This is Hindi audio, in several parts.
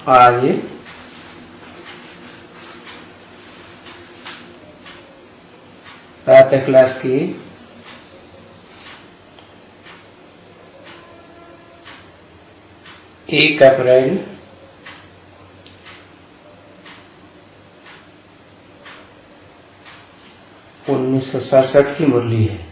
आज 7th क्लास की 1 अप्रैल 1967 की मुरली है।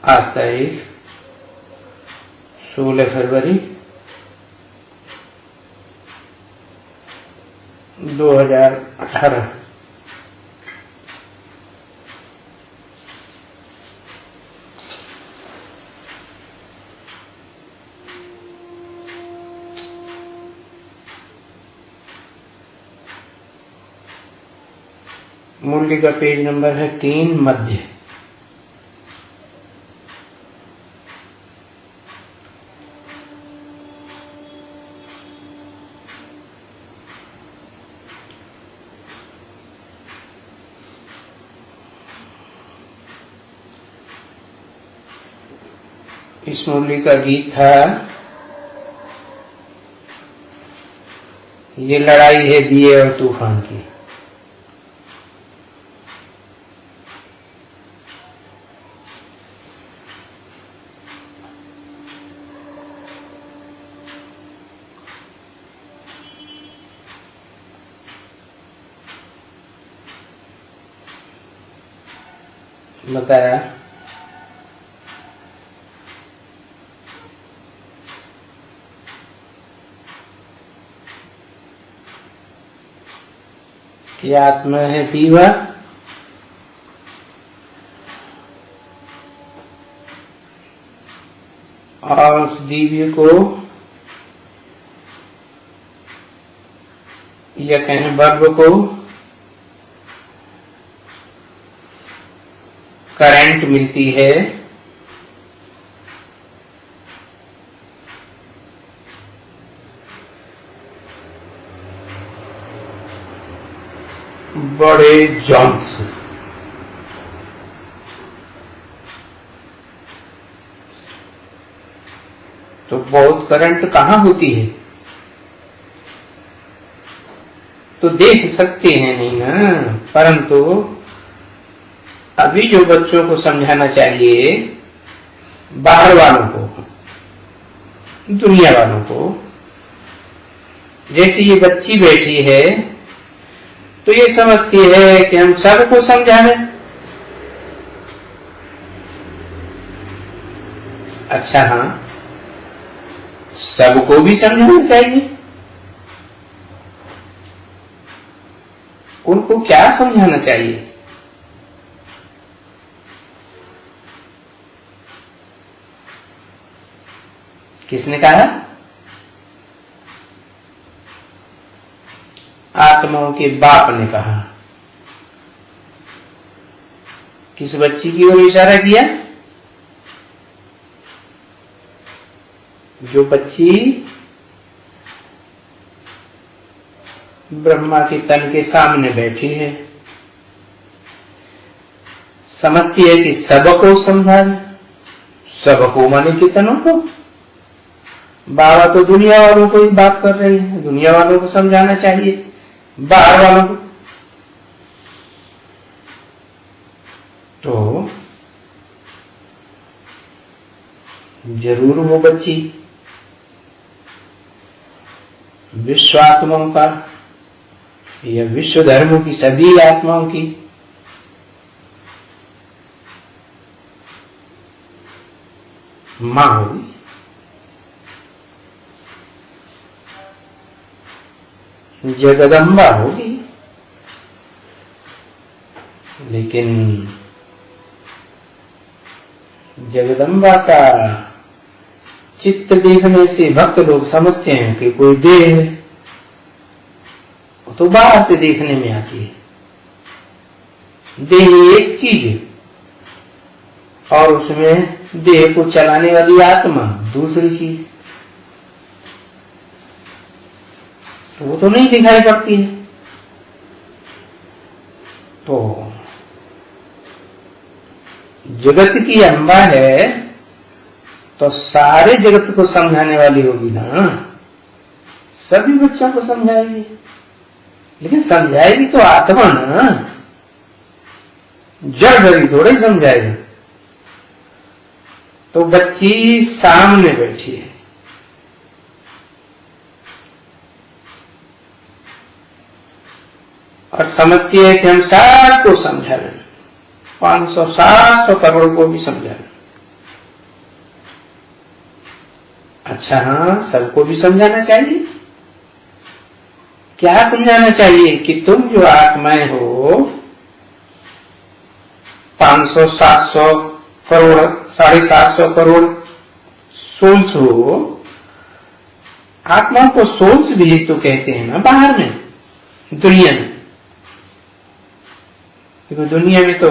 आज तारीख 16 फरवरी 2018। मुरली का पेज नंबर है 3 मध्य। इस मुरली का गीत था, ये लड़ाई है दिए और तूफान की। बताया कि आत्मा है दीवा और उस दीवे को या कहें बल्ब को करंट मिलती है बड़े जंप से। तो बहुत करंट कहाँ होती है तो देख सकते हैं नहीं ना, परंतु अभी जो बच्चों को समझाना चाहिए, बाहर वालों को, दुनिया वालों को, जैसे ये बच्ची बैठी है तो ये समझती है कि हम सबको समझा रहे। अच्छा हाँ, सबको भी समझाना चाहिए। उनको क्या समझाना चाहिए? किसने कहा? आत्माओं के बाप ने कहा। किस बच्ची की ओर इशारा किया? जो बच्ची ब्रह्मा के तन के सामने बैठी है, समझती है कि सबको समझा रहे। सबको माने कितनों को? बाबा तो दुनिया वालों को ही बात कर रहे हैं, दुनिया वालों को समझाना चाहिए, बाहर वालों को। तो जरूर वो बच्ची विश्व आत्माओं का या विश्व धर्मों की सभी आत्माओं की मां होगी। जगदम्बा होगी। लेकिन जगदम्बा का चित्त देखने से भक्त लोग समझते हैं कि कोई देह है, तो बाहर से देखने में आती है। देह एक चीज है और उसमें देह को चलाने वाली आत्मा दूसरी चीज, तो वो तो नहीं दिखाई पड़ती है। तो जगत की अम्बा है तो सारे जगत को समझाने वाली होगी ना, सभी बच्चों को समझाएगी, लेकिन समझाएगी तो आत्मा ना, जड़ शरीर थोड़ा ही समझाएगा। तो बच्ची सामने बैठी है, और समझती है कि हम सबको समझा रहे हैं, 500-700 करोड़ को भी समझा रहे हैं। अच्छा हाँ, सबको भी समझाना चाहिए। क्या समझाना चाहिए कि तुम जो आत्माएं हो 500-700 करोड़ 750 करोड़ सोल्स हो, आत्मा को सोल्स भी तो कहते हैं ना बाहर में, दुनिया में। देखो दुनिया में तो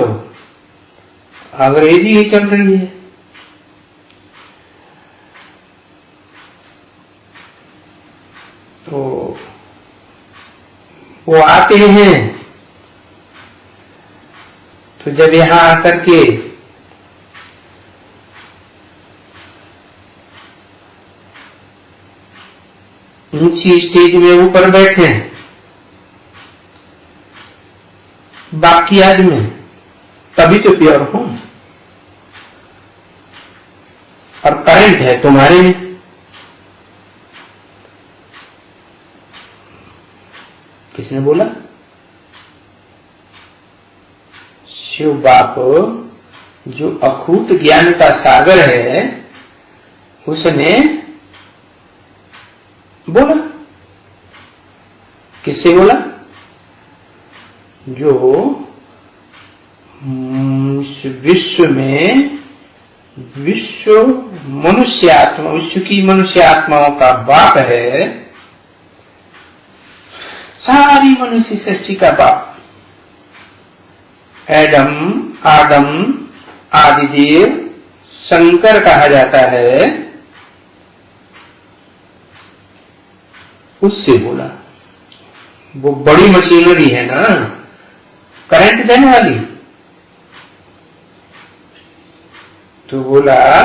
अंग्रेजी ही चल रही है, तो वो आते हैं तो जब यहां आकर के ऊंची स्टेज में ऊपर बैठे हैं, बाकी आदमी तभी तो प्योर हूं, और करंट है तुम्हारे में। किसने बोला? शिव बाप जो अखूट ज्ञान का सागर है, उसने बोला। किससे बोला? जो विश्व में विश्व मनुष्य आत्मा, विश्व की मनुष्य आत्माओं का बाप है, सारी मनुष्य सृष्टि का बाप। एडम, आदम, आदिदेव, शंकर कहा जाता है, उससे बोला। वो बड़ी मशीनरी है ना, करंट देने वाली। तो बोला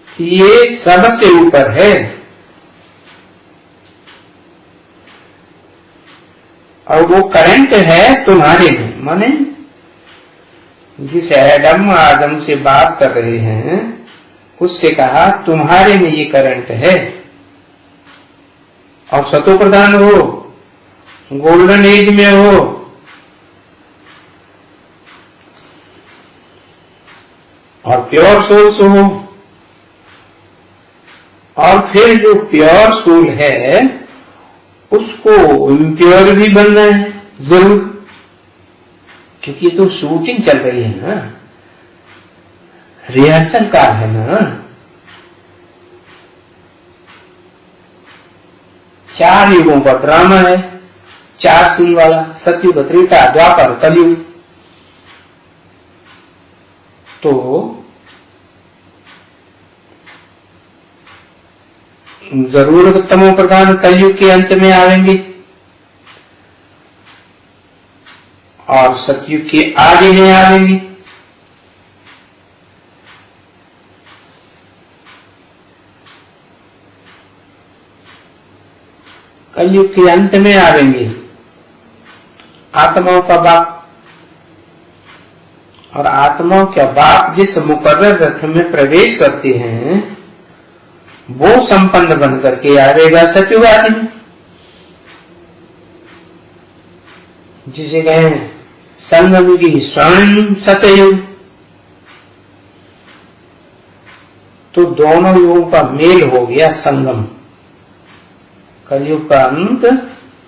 कि ये सबसे ऊपर है, और वो करंट है तुम्हारे में। माने जिस एडम आदम से बात कर रहे हैं, उससे कहा तुम्हारे में ये करंट है, और सतो प्रधान हो, गोल्डन एज में हो, और प्योर सोल्स हो। और फिर जो प्योर सोल है उसको इम्प्योर भी बनना है जरूर, क्योंकि ये तो शूटिंग चल रही है ना, रिहर्सल का है ना। 4 युगों का ड्रामा है, 4 सीन वाला, सतयुग, त्रेता, द्वापर, कलयुग। तो जरूर तमो प्रधान कलयुग के अंत में आएंगे, और सतयुग के आगे में आएंगे। कलयुग के अंत में आएंगे आत्माओं का बाप, और आत्माओं का बाप जिस मुकर्रर रथ में प्रवेश करते हैं, वो संपन्न बन करके आएगा सतयुग आदि में, जिसे कहें संगम की स्वर्ण सतयुग। तो दोनों युगों का मेल हो गया संगम, कलयुग का अंत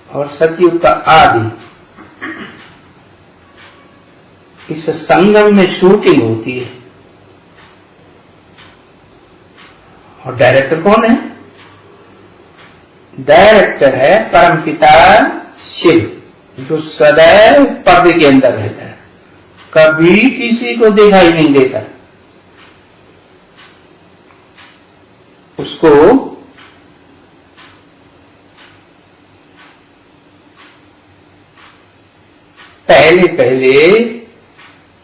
और सतयुग का आदि। इस संगम में शूटिंग होती है, और डायरेक्टर कौन है? डायरेक्टर है परमपिता शिव, जो सदैव पर्दे के अंदर रहता है, कभी किसी को दिखाई नहीं देता। उसको पहले पहले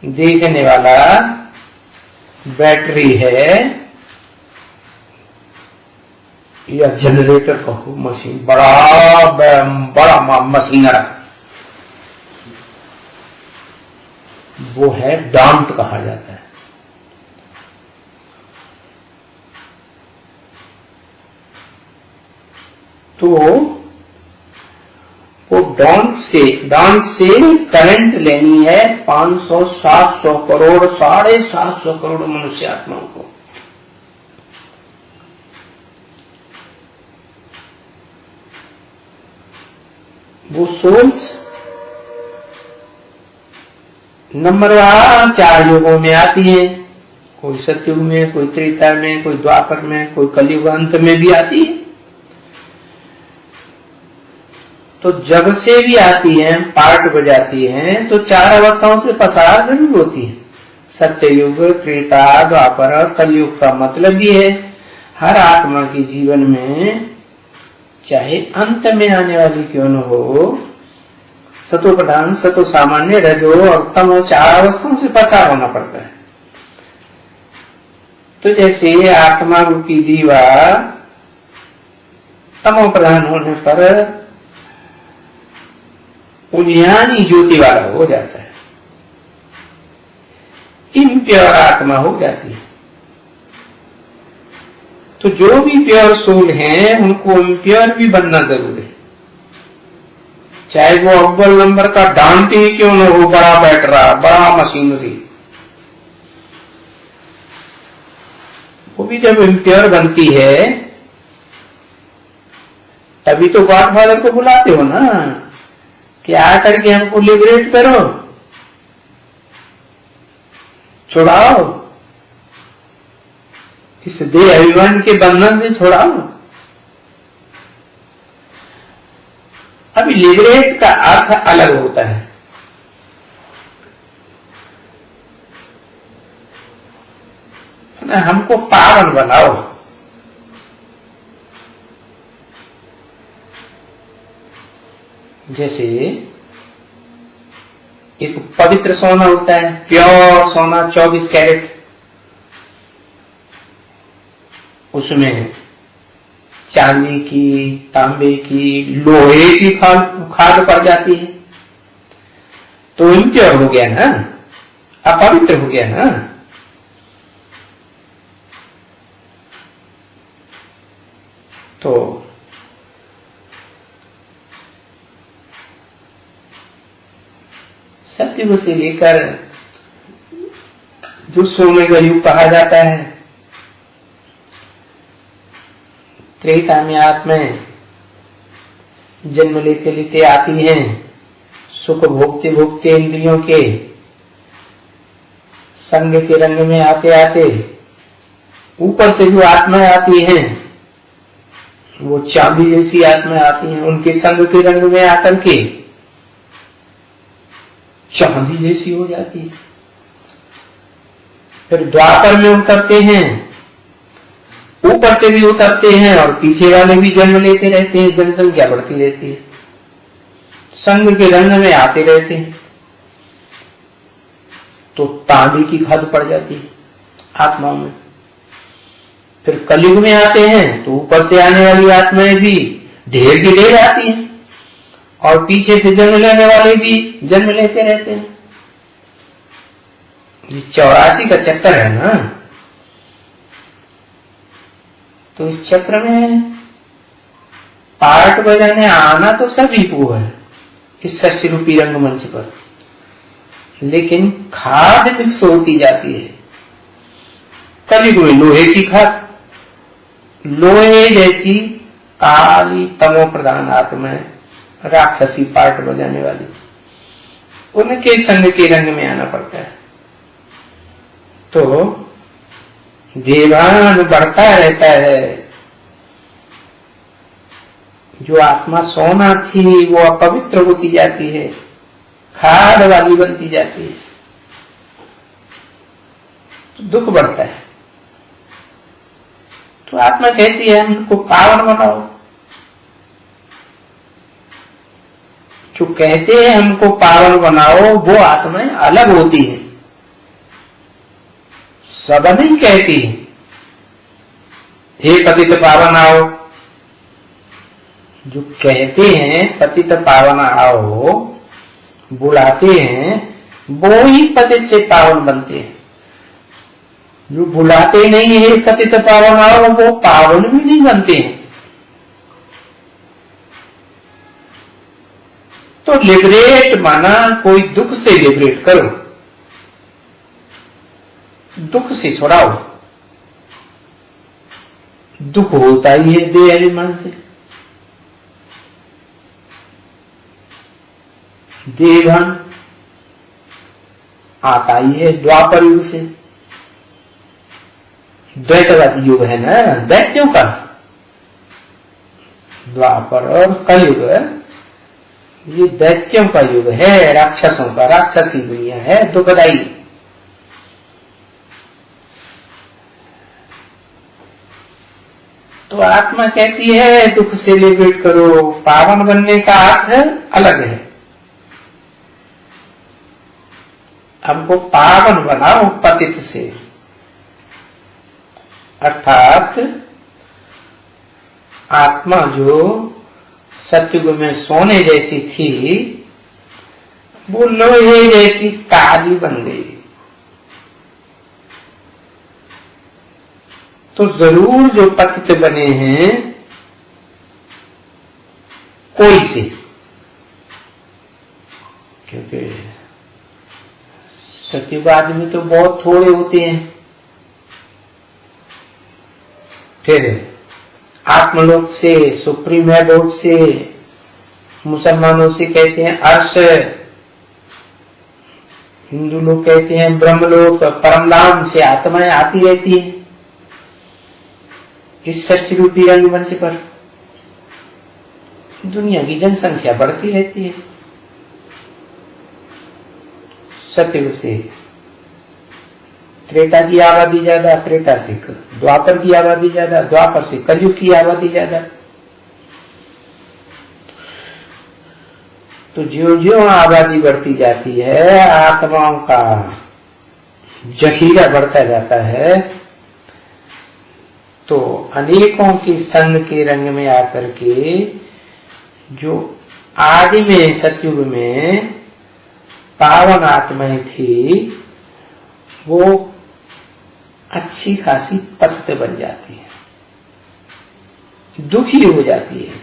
देखने वाला बैटरी है या जनरेटर कहो, मशीन, बड़ा मशीनर, वो है डांट कहा जाता है। तो वो डांट से करंट लेनी है 500, 700 करोड़, 750 करोड़ मनुष्य आत्माओं को। वो सोल्स नंबरवार 4 युगों में आती है, कोई सतयुग में, कोई त्रेता में, कोई द्वापर में, कोई कलयुग अंत में भी आती है। तो जब से भी आती है, पार्ट बजाती है, तो 4 अवस्थाओं से पसार जरूर होती है। सत्ययुग, त्रेता, द्वापर, कलयुग का मतलब ये है हर आत्मा के जीवन में, चाहे अंत में आने वाली क्यों न हो, सतो प्रधान, सतो सामान्य, रजो और तमो 4 अवस्थाओं से पसार होना पड़ता है। तो जैसे आत्मा रूपी दीवा तमो प्रधान होने पर उन्यानी ज्योति वाला हो जाता है, इम्प्योर आत्मा हो जाती है। तो जो भी प्योर सोल हैं उनको इम्प्योर भी बनना जरूरी है, चाहे वो अव्वल नंबर का डांट ही क्यों न हो, बड़ा बैटरा, बड़ा मशीनरी, वो भी जब इम्प्योर बनती है तभी तो गॉडफादर को बुलाते हो ना कि आकर के हमको लिबरेट करो, छुड़ाओ, इस देह अभिमान के बंधन से छुड़ाओ। अभी लिबरेट का अर्थ अलग होता है। हमको पावन बनाओ, जैसे एक पवित्र सोना होता है, प्योर सोना 24 कैरेट, उसमें चांदी की, तांबे की, लोहे की खाद पड़ जाती है, तो इम्प्योर हो गया ना, अपवित्र हो गया ना। तो सतयुग से लेकर जो सोने का युग कहा जाता है, त्रेता में आत्माएं जन्म लेते लेते आती हैं, सुख भोगते भोगते इंद्रियों के संग के रंग में आते आते ऊपर से जो आत्माएं आती हैं वो चांदी जैसी आत्माएं आती हैं, उनके संग के रंग में आकर के चांदी जैसी हो जाती है। फिर द्वापर में उतरते हैं, ऊपर से भी उतरते हैं और पीछे वाले भी जन्म लेते रहते हैं, जनसंख्या बढ़ती रहती है, संग के रंग में आते रहते हैं, तो तांबे की खाद पड़ जाती है आत्माओं में। फिर कलयुग में आते हैं तो ऊपर से आने वाली आत्माएं भी ढेर की ढेर आती हैं और पीछे से जन्म लेने वाले भी जन्म लेते रहते हैं। ये 84 का चक्कर है ना। तो इस चक्र में पार्ट बजाने आना तो सभी को है इस सच रूपी रंगमंच पर, लेकिन खाद मिक्स होती जाती है। कलयुग में लोहे की खाद, लोहे जैसी काली तमो प्रधान आत्मा, राक्षसी पार्ट बजाने वाली, उनके संग के रंग में आना पड़ता है। तो देवान बढ़ता रहता है। जो आत्मा सोना थी वो अपवित्र होती जाती है, खाद वाली बनती जाती है। तो दुख बढ़ता है। तो आत्मा कहती है हमको पावन बनाओ। जो कहते हैं हमको पावन बनाओ वो आत्माएं अलग होती है, सब नहीं कहती है। हे पतित पावन आओ, जो कहते हैं पतित पावन आओ, बुलाते हैं, वो ही पतित से पावन बनते हैं। जो बुलाते नहीं है पतित पावन आओ, वो पावन भी नहीं बनते हैं। तो लिबरेट माना कोई दुख से लिबरेट करो, दुख से छुड़ाओ। दुख होता ही है देह अभिमान से, देहभान आता ही है द्वापर युग से। द्वैतवादी युग है ना दैत्यों का, द्वापर और कलयुग ये दैत्यों का युग है, राक्षसों का, राक्षसी दुनिया है, दुखदाई। तो आत्मा कहती है दुख से लिबरेट करो। पावन बनने का अर्थ अलग है। हमको पावन बनाओ पतित से, अर्थात आत्मा जो सत्युग में सोने जैसी थी वो लोहे जैसी काली बन गई। तो जरूर जो पतित बने हैं कोई से, क्योंकि सत्युग आदमी तो बहुत थोड़े होते हैं। फिर आत्मलोक से, सुप्रीम एबोर्ड से, मुसलमानों से कहते हैं अर्श, हिंदू लोग कहते हैं ब्रह्मलोक, परमधाम से आत्माएं आती रहती है इस सृष्टि रूपी रंगमंच पर। दुनिया की जनसंख्या बढ़ती रहती है। सत्युग से त्रेता की आबादी ज्यादा, त्रेता से द्वापर की आबादी ज्यादा, द्वापर से कलयुग की आबादी ज्यादा। तो ज्यों ज्यों आबादी बढ़ती जाती है, आत्माओं का जखीरा बढ़ता जाता है, तो अनेकों के संग के रंग में आकर के जो आदि में सतयुग में पावन आत्माएं थी वो अच्छी खासी पतित बन जाती है, दुखी हो जाती है।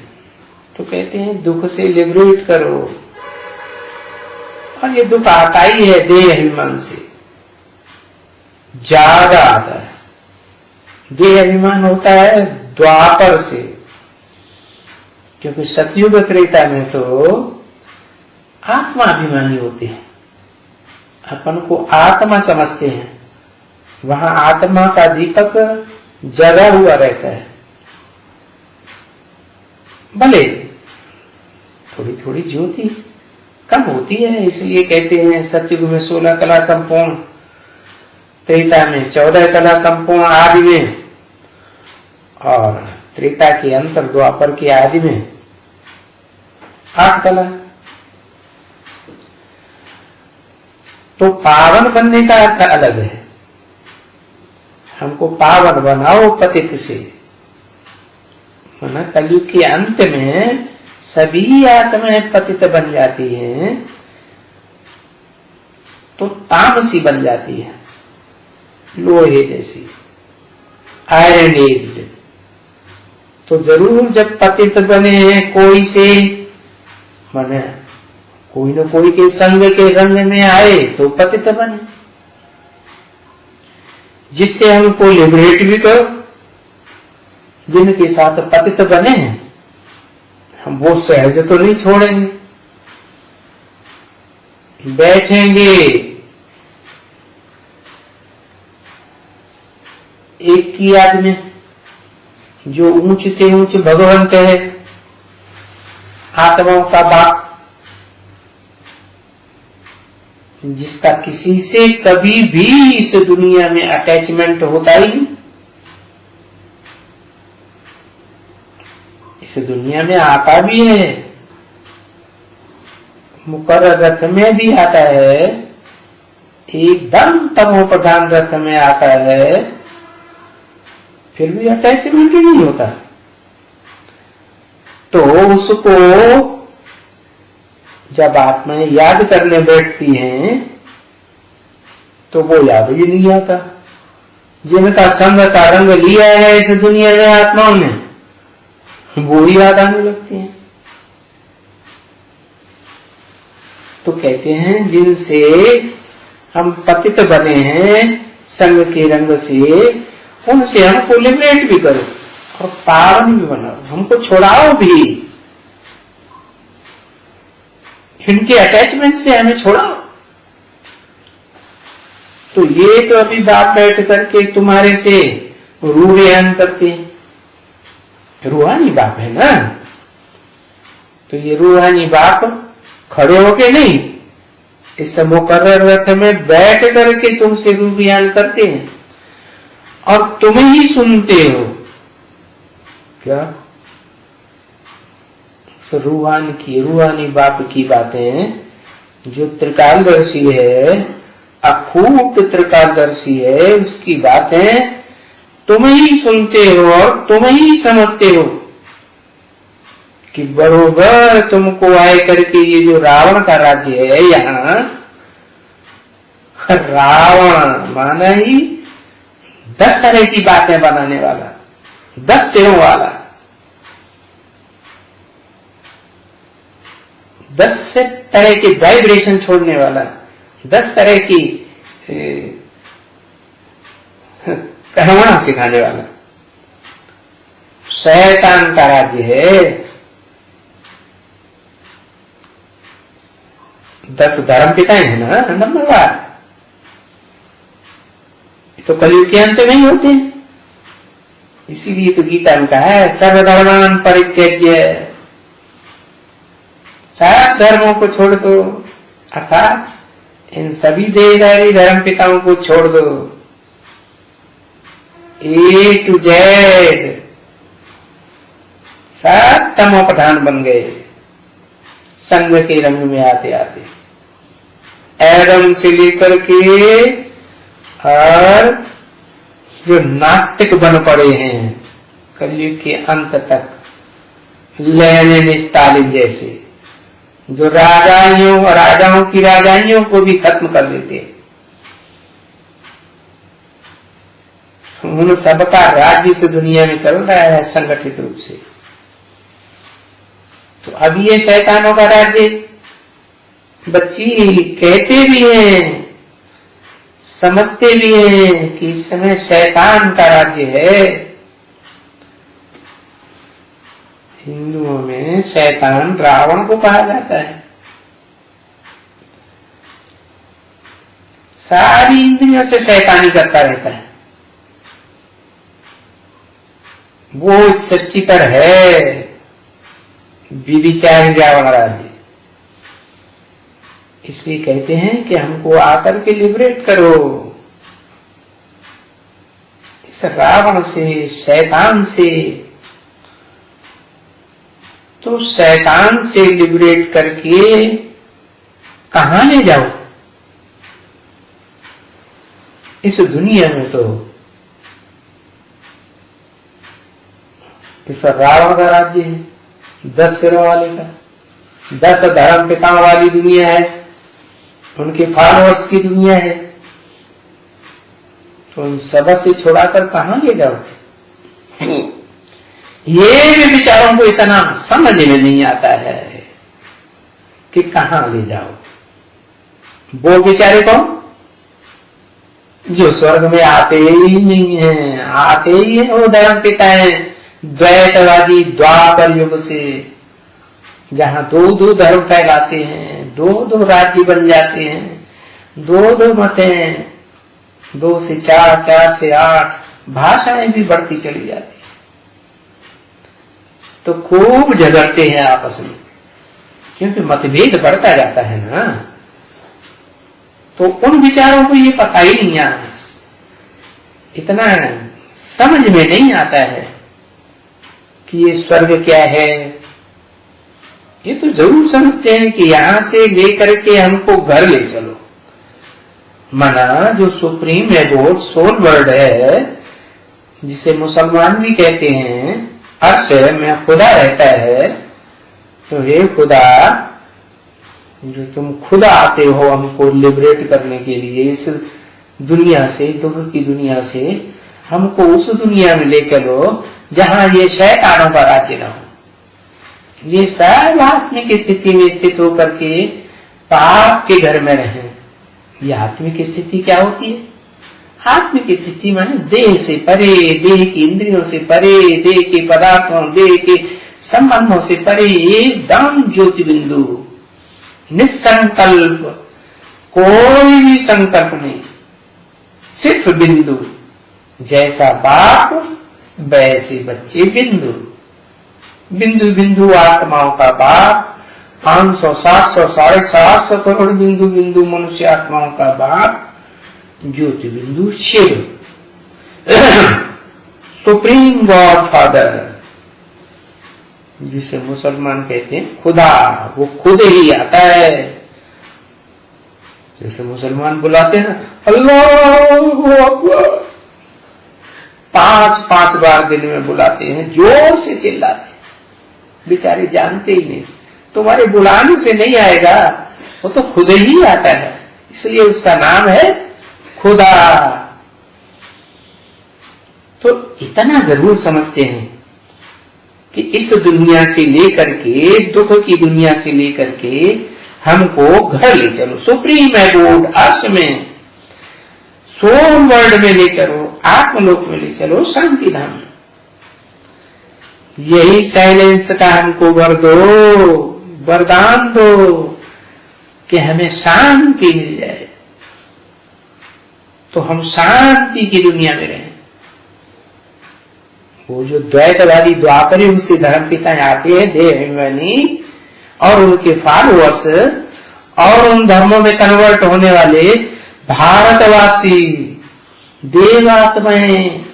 तो कहते हैं दुख से लिबरेट करो। और ये दुख आता ही है देह अभिमान से, ज्यादा आता है। देह अभिमान होता है द्वापर से, क्योंकि सतयुग त्रेता में तो आत्मा अभिमानी होते हैं, अपन को आत्मा समझते हैं। वहां आत्मा का दीपक जगा हुआ रहता है, भले थोड़ी थोड़ी ज्योति कम होती है। इसलिए कहते हैं सतयुग में 16 कला संपूर्ण, त्रेता में 14 कला संपूर्ण आदि में, और त्रेता के अंतर द्वापर के आदि में 8 कला। तो पावन बनने का अर्थ अलग है। हमको पावन बनाओ पतित से, माना कलयुग के अंत में सभी आत्माएं पतित बन जाती हैं तो तामसी बन जाती है, लोहे जैसी, आयरन एज्ड। तो जरूर जब पतित बने हैं कोई से, माने कोई न कोई के संग के रंग में आए तो पतित बने, जिससे हमको लिबरेट भी करो। जिनके साथ पतित बने हैं हम वो सहज तो नहीं छोड़ेंगे, बैठेंगे एक की याद में जो ऊंचते ऊंच भगवंत है, आत्माओं का बाप, जिसका किसी से कभी भी इस दुनिया में अटैचमेंट होता ही नहीं। इस दुनिया में आता भी है, मुकर्रर रथ में भी आता है, एकदम तमो प्रधान रथ में आता है, फिर भी अटैचमेंट ही नहीं होता। तो उसको जब आत्माएं याद करने बैठती हैं तो वो याद ही नहीं आता। जिनका संग का रंग लिया है इस दुनिया में आत्माओं ने, वो ही याद आने लगती हैं। तो कहते हैं जिनसे हम पतित बने हैं संग के रंग से, उनसे हमको लिबरेट भी करो और पावन भी बनाओ, हमको छोड़ाओ भी, इनके अटैचमेंट से हमें छोड़ाओ। तो ये तो अभी बाप बैठ करके तुम्हारे से रूहान करते हैं, रूहानी बाप है ना। तो ये रूहानी बाप खड़े होके नहीं, इस मुकर्रर रथ में बैठ करके तुमसे रूहान करते हैं और तुम ही सुनते हो। क्या रूहानी बाप की बातें, जो त्रिकालदर्शी है, अखूट त्रिकालदर्शी है, उसकी बातें तुम ही सुनते हो और तुम ही समझते हो कि बरोबर तुमको आए करके ये जो रावण का राज्य है, यहाँ रावण माना ही 10 तरह की बातें बनाने वाला, 10 सिरों वाला, 10 तरह के वाइब्रेशन छोड़ने वाला, 10 तरह की कहना सिखाने वाला शैतान का राज्य है। 10 धर्म पिताएं हैं ना नंबरवार, तो कलयुग के अंत में ही होते हैं। इसीलिए तो गीता में कहा है सर्वधर्मान परित्यज्य, सात धर्मों को छोड़ दो, अर्थात इन सभी देहधारी धर्म पिताओं को छोड़ दो, A to Z सात तमो प्रधान बन गए संग के रंग में आते आते, एडम से लेकर के और जो नास्तिक बन पड़े हैं कलयुग के अंत तक, लेनिन स्टालिन जैसे, जो राजाओं की राजाइयों को भी खत्म कर देते हैं। उन सबका राज्य इस दुनिया में चल रहा है संगठित रूप से। तो अब ये शैतानों का राज्य, बच्ची कहते भी हैं, समझते भी हैं कि इस समय शैतान का राज्य है। हिंदुओं में शैतान रावण को कहा जाता है। सारी इंद्रियों से शैतानी करता रहता है, वो इस सृष्टि पर है विविचारी रावण राज्य। इसलिए कहते हैं कि हमको आकर के लिबरेट करो इस रावण से, शैतान से। तो शैतान से लिबरेट करके कहां ले जाओ? इस दुनिया में तो इस रावण का राज्य है, 10 सिरों वाले का, 10 धर्म पिताओं वाली दुनिया है, उनके फॉलोअर्स की दुनिया है। तो उन सब से छुड़ाकर कहां ले जाओ? ये भी विचारों को इतना समझ में नहीं आता है कि कहां ले जाओ। वो बेचारे कौन? जो स्वर्ग में आते ही नहीं है, आते ही है वो धर्म पिता है द्वैतवादी द्वापर युग से, जहां 2-2 धर्म फैलाते हैं, 2-2 राज्य बन जाते हैं, 2-2 मतें, 2 से 4, 4 से 8 भाषाएं भी बढ़ती चली जाती है। तो खूब झगड़ते हैं आपस में, क्योंकि मतभेद बढ़ता जाता है ना। तो उन विचारों को ये पता ही नहीं आता, इतना समझ में नहीं आता है कि ये स्वर्ग क्या है। ये तो जरूर समझते हैं कि यहां से लेकर के हमको घर ले चलो, मना जो सुप्रीम एबोर्ड सोल वर्ल्ड है, जिसे मुसलमान भी कहते हैं, अर्श में खुदा रहता है। तो हे खुदा, जो तुम खुदा आते हो हमको लिबरेट करने के लिए इस दुनिया से, दुख की दुनिया से, हमको उस दुनिया में ले चलो जहां ये शैतानों का राज्य न हो। ये सब आत्मिक स्थिति में स्थित होकर के पाप के घर में रहे। ये आत्मिक स्थिति क्या होती है? आत्मिक स्थिति माने देह से परे, देह की इंद्रियों से परे, देह के पदार्थों, देह के संबंधों से परे, एकदम ज्योति बिंदु, निसंकल्प, कोई भी संकल्प नहीं, सिर्फ बिंदु। जैसा बाप वैसे बच्चे बिंदु, बिंदु बिंदु आत्माओं का बाप, 500, 700, 750 करोड़ बिंदु बिंदु मनुष्य आत्माओं का बाप ज्योति बिंदु शिव, सुप्रीम गॉड फादर, जिसे मुसलमान कहते हैं खुदा। वो खुद ही आता है, जैसे मुसलमान बुलाते हैं अल्लाह अकबर, 5-5 बार दिन में बुलाते हैं, जोर से चिल्लाते हैं, बेचारे जानते ही नहीं। तुम्हारे बुलाने से नहीं आएगा, वो तो खुद ही आता है, इसलिए उसका नाम है खुदा। तो इतना जरूर समझते हैं कि इस दुनिया से लेकर के, दुख की दुनिया से लेकर के हमको घर ले चलो, सुप्रीम एबोर्ड अर्श में, सोल वर्ल्ड में ले चलो, आत्मलोक में ले चलो, शांति धाम। यही साइलेंस का हमको वर दो, वरदान दो कि हमें शांति मिल जाए, तो हम शांति की दुनिया में रहें। वो जो द्वैतवादी द्वापर युग से धर्म पिता आते हैं, देवानी और उनके फॉलोअर्स और उन धर्मों में कन्वर्ट होने वाले भारतवासी देवात्माएं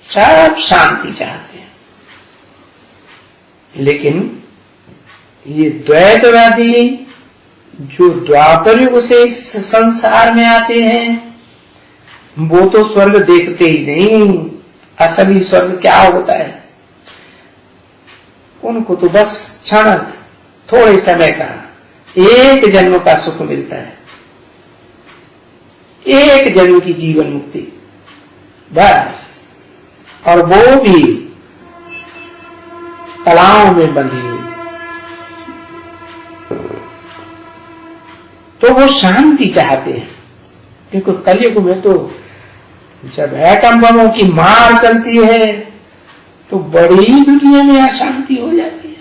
सब शांति चाहते हैं, लेकिन ये द्वैतवादी जो द्वापर युग से इस संसार में आते हैं, वो तो स्वर्ग देखते ही नहीं। असली स्वर्ग क्या होता है? उनको तो बस क्षण, थोड़े समय का, एक जन्म का सुख मिलता है, एक जन्म की जीवन मुक्ति बस, और वो भी कलाओं में बंधी हुई। तो वो शांति चाहते हैं, क्योंकि कलयुग में तो जब एटम बमों की मार चलती है तो बड़ी दुनिया में अशांति हो जाती है।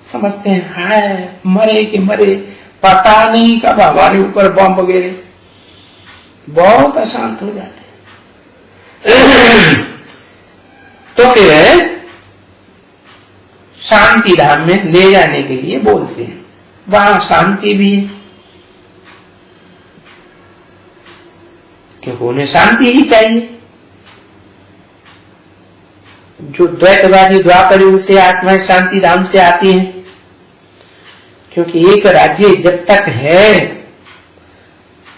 समझते हैं हाय मरे के मरे, पता नहीं कब हमारे ऊपर बम गिरे, बहुत अशांत हो जाते हैं। तो फिर शांति धाम में ले जाने के लिए बोलते हैं, वहां शांति भी है, क्योंकि उन्हें शांति ही चाहिए। जो द्वैतवादी द्वापर युग से आत्माएं शांति धाम से आती हैं, क्योंकि एक राज्य जब तक है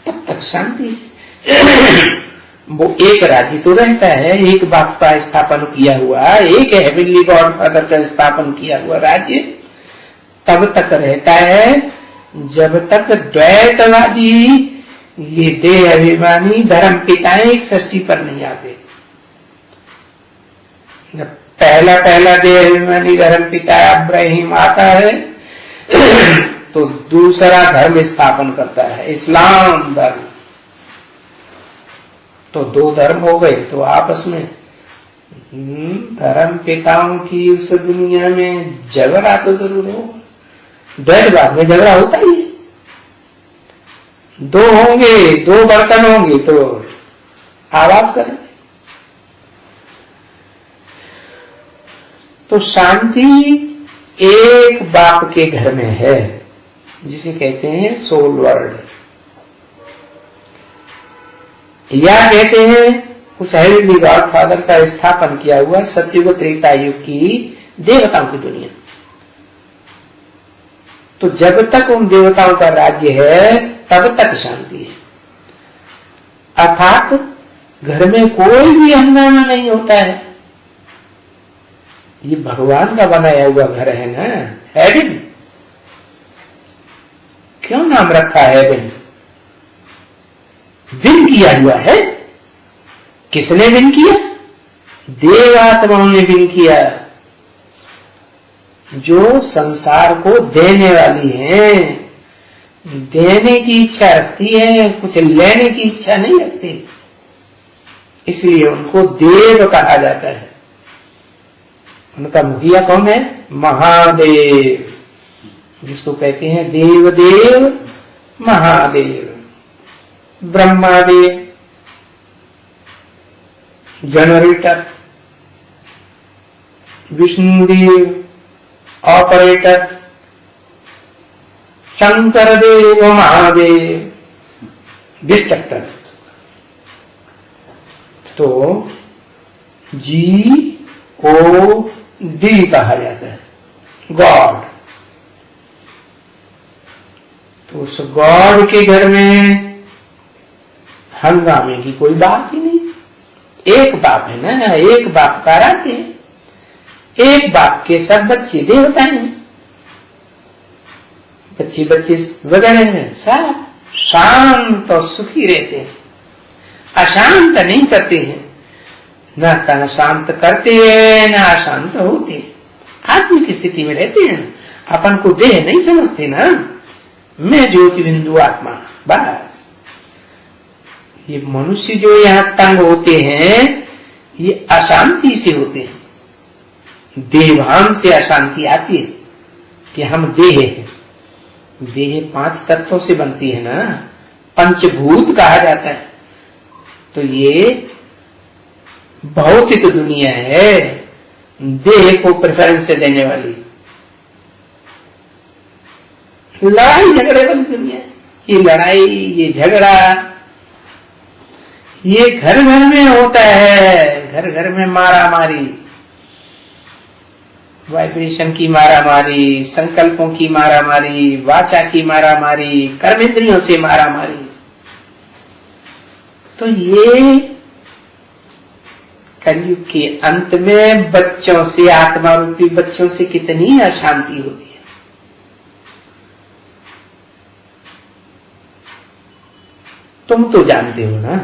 तब तक शांति है। वो एक राज्य तो रहता है, एक बाप का स्थापन किया हुआ, एक हेवनली गॉड फादर का स्थापन किया हुआ राज्य तब तक रहता है जब तक द्वैतवादी, ये देह अभिमानी धर्म पिताएं सृष्टि पर नहीं आते। जब पहला देह अभिमानी धर्म पिता अब्राहिम आता है तो दूसरा धर्म स्थापन करता है, इस्लाम धर्म। तो 2 धर्म हो गए, तो आपस में धर्म पिताओं की उस दुनिया में झगड़ा तो जरूर होगा, द्वैतवाद में झगड़ा होता ही है। 2 होंगे, 2 बर्तन होंगे तो आवाज करेंगे। तो शांति एक बाप के घर में है, जिसे कहते हैं सोल वर्ल्ड, या कहते हैं उस हेवनली गॉड फादर का स्थापन किया हुआ सतयुग त्रेता युग की देवताओं की दुनिया। तो जब तक उन देवताओं का राज्य है तब तक शांति है, अर्थात घर में कोई भी हंगामा नहीं होता है। ये भगवान का बनाया हुआ घर है ना, हेवन। क्यों नाम रखा है हेवन? विन किया हुआ है। किसने विन किया? देवात्माओं ने विन किया, जो संसार को देने वाली है, देने की इच्छा रखती है, कुछ लेने की इच्छा नहीं रखती, इसलिए उनको देव कहा जाता है। उनका मुखिया कौन है? महादेव, जिसको कहते हैं देवदेव महादेव। ब्रह्मादेव जनरेटर, विष्णुदेव ऑपरेटर, शंकर देव महादेव डिस्ट्रक्टर। तो GOD कहा जाता है, गॉड। तो उस गॉड के घर में हंगामे की कोई बात ही नहीं। एक बाप है ना, एक बाप का राज्य है, एक बाप के सब बच्चे देवता हैं, बच्चे वगैरह हैं, सब शांत और सुखी रहते हैं, अशांत नहीं करते हैं, न तन शांत करते हैं न अशांत होते हैं, आत्मिक स्थिति में रहते हैं। अपन को देह नहीं समझते ना, मैं ज्योति बिंदु आत्मा, बस। ये मनुष्य जो यहाँ तंग होते हैं, ये अशांति से होते हैं, देवान से अशांति आती है कि हम देह हैं। देह 5 तत्वों से बनती है ना, पंचभूत कहा जाता है। तो ये भौतिक दुनिया है, देह को प्रेफरेंस देने वाली, लड़ाई झगड़े वाली दुनिया है। ये लड़ाई, ये झगड़ा, ये घर घर में होता है, घर घर में मारा मारी, वाइब्रेशन की मारा मारी, संकल्पों की मारा मारी, वाचा की मारा मारी, कर्मेंद्रियों से मारा मारी। तो ये कलयुग के अंत में बच्चों से, आत्मा रूपी बच्चों से कितनी अशांति होती है। तुम तो जानते हो ना,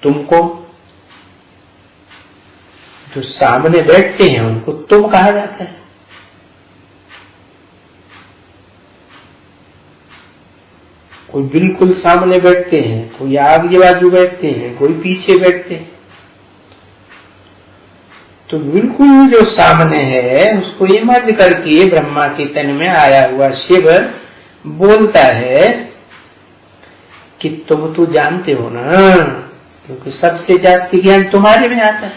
तुमको जो सामने बैठते हैं उनको तुम कहा जाता है। कोई बिल्कुल सामने बैठते हैं, कोई आगे बाजू बैठते हैं, कोई पीछे बैठते हैं। तो बिल्कुल जो सामने है उसको इमर्ज करके ब्रह्मा के तन में आया हुआ शिव बोलता है कि तुम तो जानते हो ना, क्योंकि सबसे जास्ती ज्ञान तुम्हारे में आता है,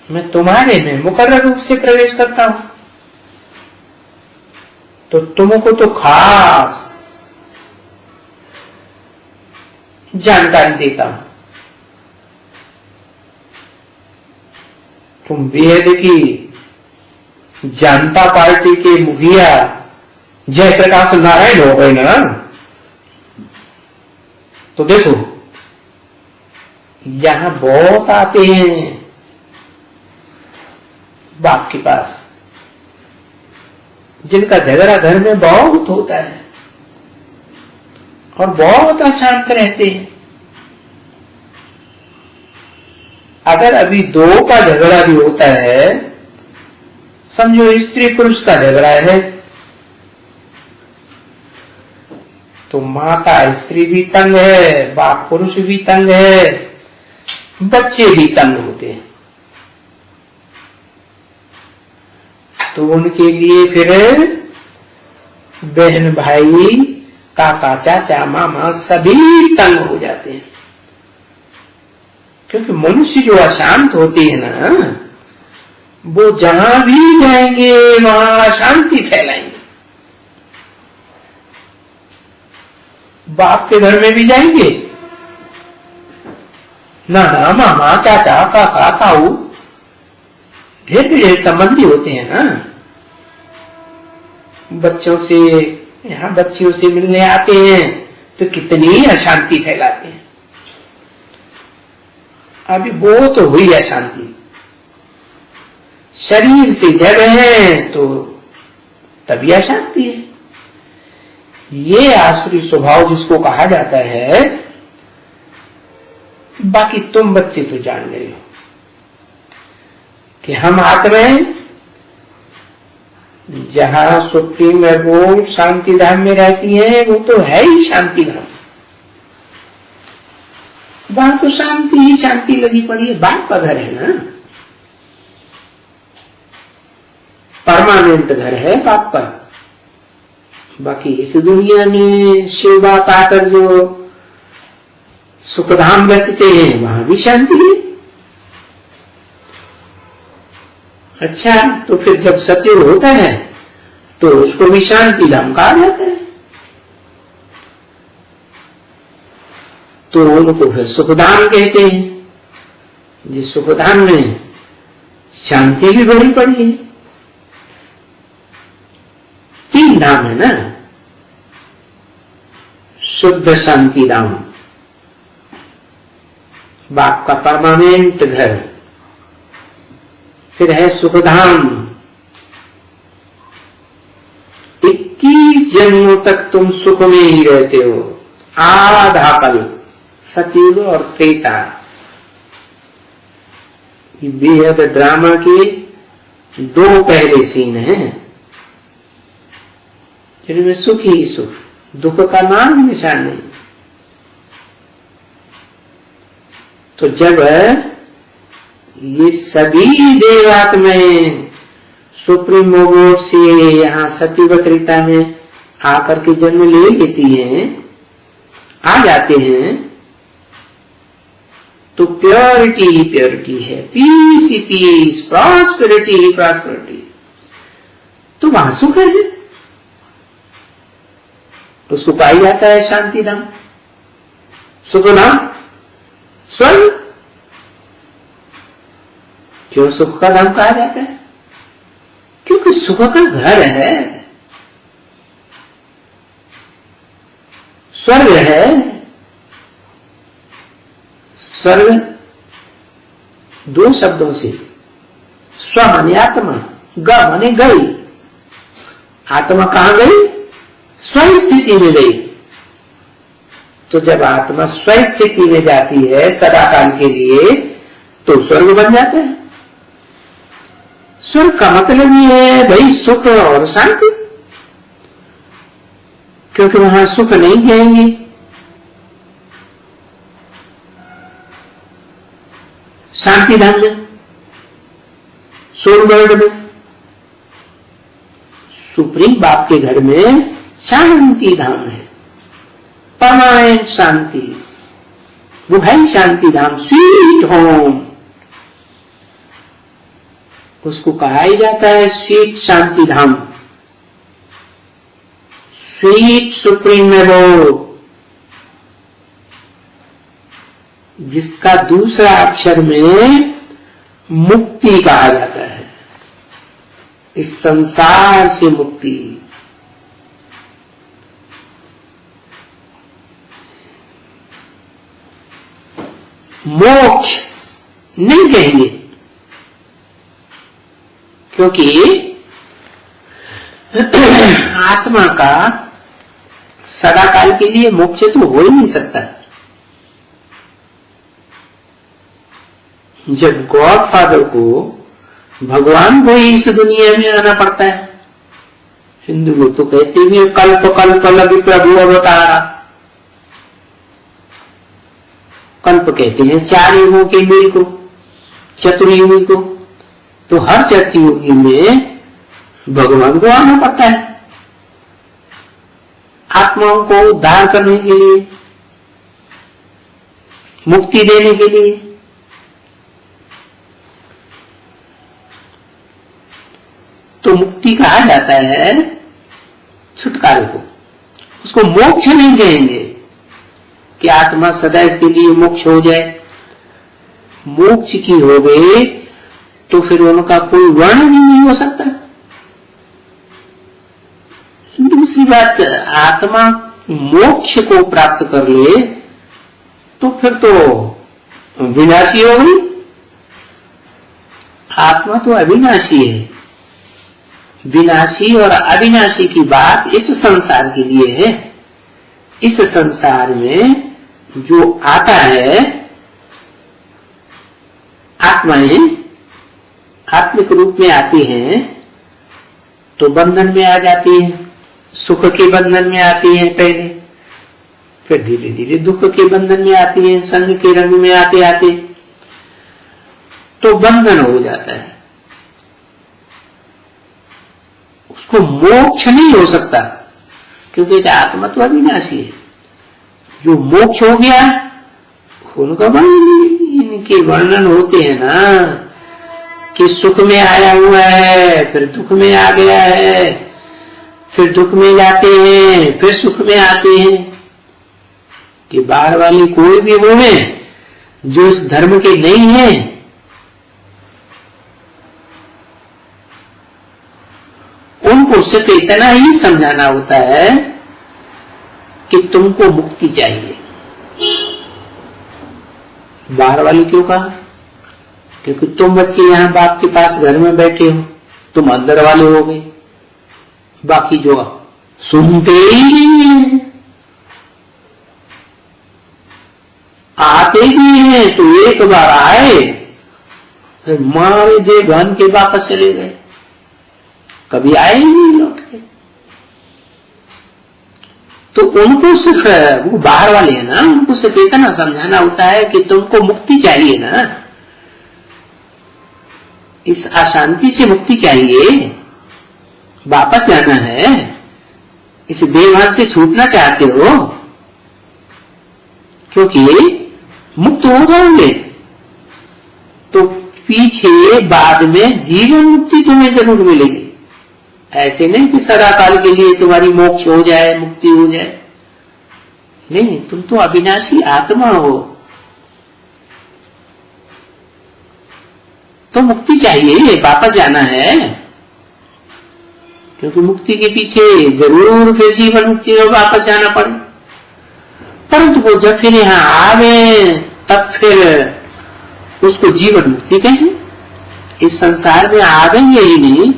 मैं तुम्हारे में मुकर्रर रूप से प्रवेश करता हूं, तो तुमको तो खास जानकारी देता हूं। तुम बेहद की जनता पार्टी के मुखिया जयप्रकाश नारायण हो गए ना, तो देखो यहां बहुत आते हैं बाप के पास, जिनका झगड़ा घर में बहुत होता है और बहुत अशांत रहते हैं। अगर अभी 2 का झगड़ा भी होता है, समझो स्त्री पुरुष का झगड़ा है, तो माता स्त्री भी तंग है, बाप पुरुष भी तंग है, बच्चे भी तंग होते हैं। तो उनके लिए फिर बहन भाई, काका चाचा मामा सभी तंग हो जाते हैं, क्योंकि मनुष्य जो अशांत होते हैं ना, वो जहां भी जाएंगे वहां शांति फैलाएंगे। बाप के घर में भी जाएंगे, नाना मामा चाचा काका ताऊ ढेर ढेर संबंधी होते हैं ना। बच्चों से यहाँ बच्चियों से मिलने आते हैं तो कितनी अशांति फैलाते हैं। अभी वो तो हुई अशांति, शरीर से जड़ है तो तभी अशांति है। ये आसुरी स्वभाव जिसको कहा जाता है। बाकी तुम बच्चे तो जान गए हो कि हम आत्माएं जहां सुप्रीम एबोर्ड शांति धाम में रहती है वो तो है ही शांति धाम। वहां तो शांति ही शांति लगी पड़ी है। बाप का घर है ना, परमानेंट घर है बाप का। बाकी इस दुनिया में शिव बाप आकर जो सुखधाम रचते हैं वहां भी शांति है। अच्छा, तो फिर जब सत्युग होता है तो उसको भी शांति धाम कहा जाता है, तो उनको फिर सुखधाम कहते हैं। जिस सुखधाम में शांति भी भरी पड़ी है। 3 धाम है ना, शुद्ध शांति धाम, बाप का परमानेंट घर, फिर है सुखधाम। 21 जन्मों तक तुम सुख में ही रहते हो। आधा कल सतयुग और त्रेता, ये बेहद ड्रामा के 2 पहले सीन हैं जिनमें सुख ही सुख, दुख का नाम निशान नहीं। तो जब ये सभी देवात्माएं सुप्रीम मोड से यहाँ सतयुग त्रेता में आकर के जन्म ले लेती हैं, आ जाते हैं, तो प्योरिटी ही प्योरिटी है, पीस ही पीस, प्रॉस्पेरिटी ही प्रॉस्पेरिटी, तो वहां सुख है। उसको पाई जाता है शांति धाम, सुख धाम, स्वर्ग। क्यों सुख का धाम कहा जाता है? क्योंकि सुख का घर है, स्वर्ग है। स्वर्ग 2 शब्दों से, स्व माने आत्मा, ग माने गई। आत्मा कहां गई? स्व स्थिति में गई। तो जब आत्मा स्व स्थिति में जाती है सदा काल के लिए, तो स्वर्ग बन जाता है। स्वर्ग का मतलब ये है भाई सुख और शांति, क्योंकि वहां सुख नहीं जाएंगे। शांति धाम में, सोल वर्ल्ड में, सुप्रीम बाप के घर में शांति धाम है, परमानेंट शांति, वो है शांति धाम, स्वीट होम। उसको कहा ही जाता है स्वीट शांति धाम, स्वीट सुप्रीम एबोर्ड, जिसका दूसरा अक्षर में मुक्ति कहा जाता है। इस संसार से मुक्ति, मोक्ष नहीं कहेंगे, क्योंकि आत्मा का सदा काल के लिए मोक्ष तो हो ही नहीं सकता। जब गॉड फादर को, भगवान को ही इस दुनिया में आना पड़ता है। हिंदू लोग तो कहते भी कल्प कल्प लगे प्रभु अवतारा। कल्प कहते हैं 4 युगों के मेल को, चतुर्युगी को। तो हर चतुर्युगी में भगवान को आना पड़ता है आत्माओं को उद्धार करने के लिए, मुक्ति देने के लिए। तो मुक्ति कहा जाता है छुटकारे को। उसको मोक्ष नहीं कहेंगे कि आत्मा सदैव के लिए मोक्ष हो जाए। मोक्ष की हो गए तो फिर उनका कोई वर्णन ही नहीं हो सकता। दूसरी बात, आत्मा मोक्ष को प्राप्त कर ले तो फिर तो विनाशी हो गई। आत्मा तो अविनाशी है। विनाशी और अविनाशी की बात इस संसार के लिए है। इस संसार में जो आता है, आत्माएं आत्मिक रूप में आती हैं तो बंधन में आ जाती है। सुख के बंधन में आती है पहले, फिर धीरे धीरे दुख के बंधन में आती है। संग के रंग में आते आते तो बंधन हो जाता है। उसको मोक्ष नहीं हो सकता क्योंकि आत्मा तो अविनाशी है। जो मोक्ष हो गया उनका इनके वर्णन होते हैं ना कि सुख में आया हुआ है, फिर दुख में आ गया है, फिर दुख में जाते हैं, फिर सुख में आते हैं। कि बाहर वाले कोई भी वो है जो इस धर्म के नहीं है, उनको सिर्फ इतना ही समझाना होता है कि तुमको मुक्ति चाहिए। बाहर वाले क्यों कहा? क्योंकि तुम बच्चे यहां बाप के पास घर में बैठे हो, तुम अंदर वाले हो गए। बाकी जो सुनते ही नहीं है, आते भी हैं तो एक बार आए फिर मारे दे घन के वापस चले गए, कभी आए ही नहीं लौट के। तो उनको सिर्फ, वो बाहर वाले हैं ना, उनको सिर्फ इतना समझाना होता है कि तुमको मुक्ति चाहिए ना, इस अशांति से मुक्ति चाहिए, वापस जाना है, इस देहभान से छूटना चाहते हो, क्योंकि मुक्त हो जाओगे तो पीछे बाद में जीवन मुक्ति तुम्हें जरूर मिलेगी। ऐसे नहीं कि सदा काल के लिए तुम्हारी मोक्ष हो जाए, मुक्ति हो जाए। नहीं, तुम तो अविनाशी आत्मा हो, तो मुक्ति चाहिए, वापस जाना है। क्योंकि मुक्ति के पीछे जरूर फिर जीवन मुक्ति में वापस जाना पड़े। परंतु वो जब फिर यहां आवे तब फिर उसको जीवन मुक्ति कहें। इस संसार में आवेंगे ही नहीं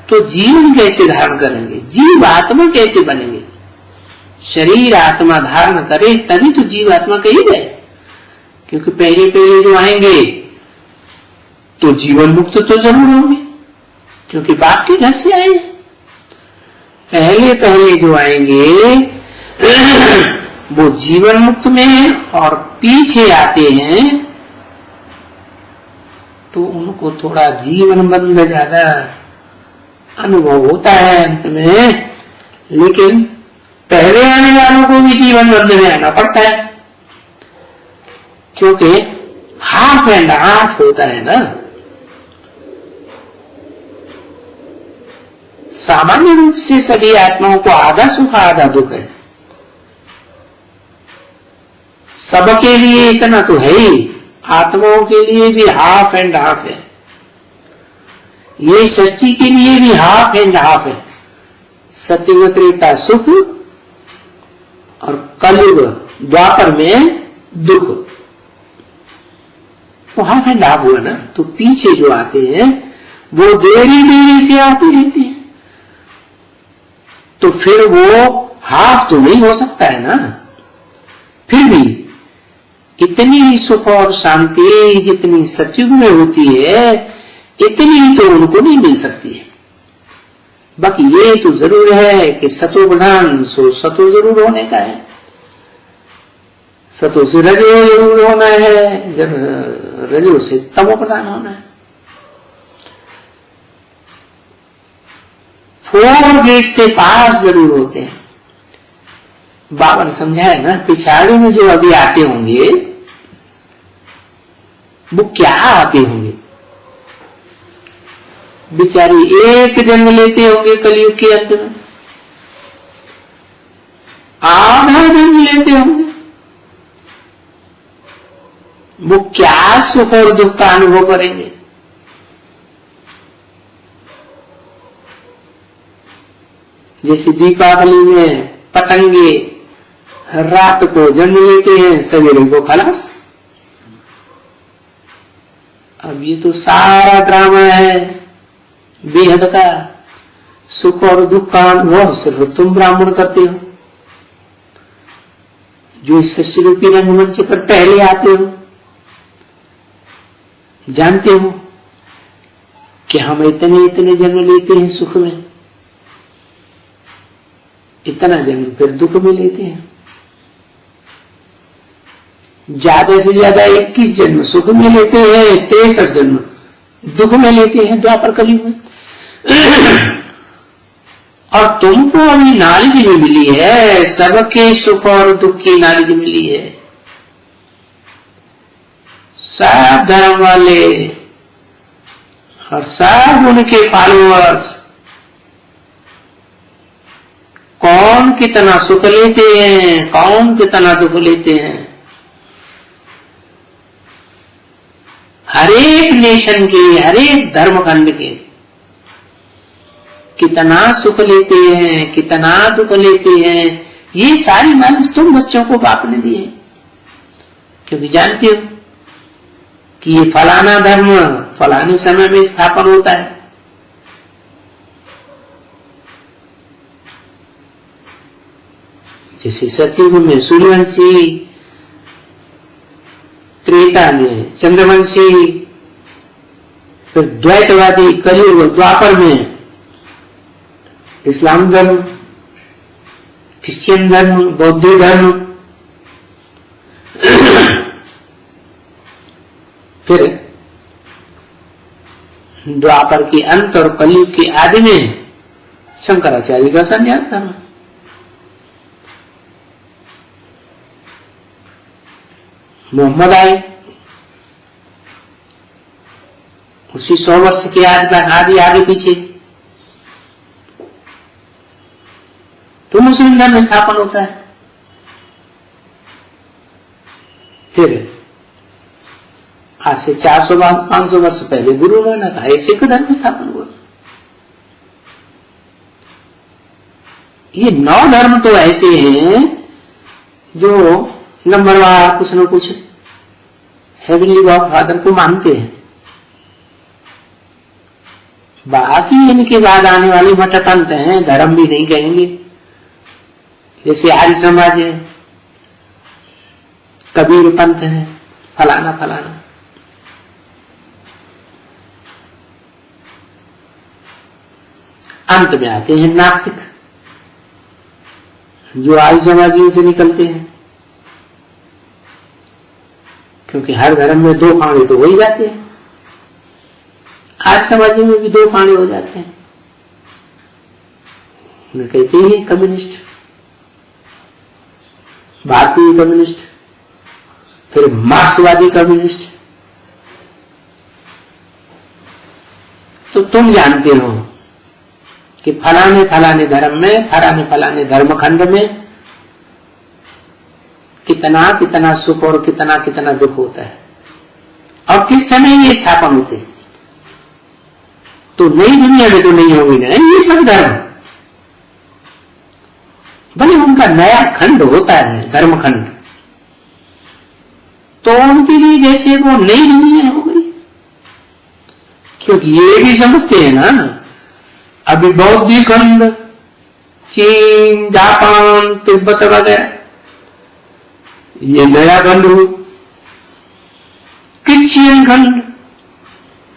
तो जीवन कैसे धारण करेंगे, जीव आत्मा कैसे बनेंगे? शरीर आत्मा धारण करे तभी तो जीव आत्मा कही गए। क्योंकि पहले पहले जो आएंगे तो जीवन मुक्त तो जरूर होंगे, क्योंकि बाप के घर से आए। पहले पहले जो आएंगे वो जीवन मुक्त में, और पीछे आते हैं तो उनको थोड़ा जीवन बंध ज्यादा अनुभव होता है अंत में। लेकिन पहले आने वालों को भी जीवन बंध में आना पड़ता है, क्योंकि हाफ एंड हाफ होता है ना। सामान्य रूप से सभी आत्माओं को आधा सुख आधा दुख है। सबके लिए इतना तो है ही, आत्माओं के लिए भी हाफ एंड हाफ है। ये सृष्टि के लिए भी हाफ एंड हाफ है। सत्ययुग त्रेता सुख और कलयुग द्वापर में दुख, तो हाफ एंड हाफ हुआ ना। तो पीछे जो आते हैं वो देरी देरी से आते रहते हैं, तो फिर वो हाफ तो नहीं हो सकता है ना। फिर भी इतनी ही सुख और शांति जितनी सतयुग में होती है इतनी ही तो उनको नहीं मिल सकती है। बाकी ये तो जरूर है कि सतो प्रधान सो सतो जरूर होने का है, सतो से रजो जरूर होना है, रजो से तमो प्रधान होना है। 4 गेट से पास जरूर होते हैं। बाबा ने समझाया ना, पिछाड़ी में जो अभी आते होंगे वो क्या आते होंगे? बेचारी एक जन्म लेते होंगे कलयुग के अंत में, आधा जन्म लेते होंगे। वो क्या सुख और दुख का अनुभव करेंगे। जैसे दीपावली में पतंगे रात को जन्म लेते हैं, सवेरे को खलास। अब ये तो सारा ड्रामा है बेहद का। सुख और दुख का अनुभव सिर्फ तुम ब्राह्मण करते हो, जो इस सृष्टि रूपी रंगमंच पर पहले आते हो। जानते हो कि हम इतने इतने जन्म लेते हैं सुख में, इतना जन्म फिर दुख में लेते हैं। ज्यादा से ज्यादा 21 जन्म सुख में लेते हैं, 63 जन्म दुख में लेते हैं द्वापर कलयुग में। और तुमको अभी नॉलेज भी मिली है, सबके सुख और दुख की नॉलेज मिली है। सब धर्म वाले और सब उनके फॉलोअर्स कौन कितना सुख लेते हैं, कौन कितना दुख लेते हैं। हर एक नेशन के, हर एक धर्मखंड के कितना सुख लेते हैं, कितना दुख लेते हैं, ये सारी नॉलेज तुम बच्चों को बाप ने दी है। क्योंकि जानते हो कि ये फलाना धर्म फलाने समय में स्थापन होता है। जैसे सतयुग में सूर्यवंशी, त्रेता में चंद्रवंशी, फिर द्वैतवादी कलयुग द्वापर में इस्लाम धर्म, क्रिश्चियन धर्म, बौद्ध धर्म, फिर द्वापर के अंत और कलयुग के आदि में शंकराचार्य का संन्यास धर्म। मोहम्मद आए, उसी 100 वर्ष के आगे पीछे तो मुस्लिम धर्म स्थापन होता है। फिर आज से 400-500 वर्ष पहले गुरु नानक आए, सिख धर्म स्थापन हुआ। ये 9 धर्म तो ऐसे हैं जो नंबरवार कुछ न कुछ हेवनली गॉड फादर को मानते हैं। बाकी इनके बाद आने वाले मठपंथ हैं, धर्म भी नहीं कहेंगे। जैसे आर्य समाज है, कबीर पंथ है, फलाना फलाना। अंत में आते हैं नास्तिक, जो आर्य समाजियों से निकलते हैं। क्योंकि हर धर्म में 2 फाड़े तो हो ही जाते हैं, आर्य समाजियों में भी 2 फाड़े हो जाते हैं। उन्हें कहते हैं कम्युनिस्ट, भारतीय कम्युनिस्ट, फिर मार्क्सवादी कम्युनिस्ट। तो तुम जानते हो कि फलाने फलाने धर्म में, फलाने फलाने धर्मखंड में कितना कितना सुख और कितना कितना दुख होता है, और किस समय ये स्थापन होते हैं। तो नई दुनिया में तो नहीं होगी ना ये सब धर्म। भले उनका नया खंड होता है धर्मखंड, तो उनके लिए जैसे वो नई दुनिया हो गई। क्योंकि ये भी समझते हैं ना, अभी बौद्ध खंड, चीन, जापान, तिब्बत वगैरह ये नया खंड हो। क्रिश्चियन खंड,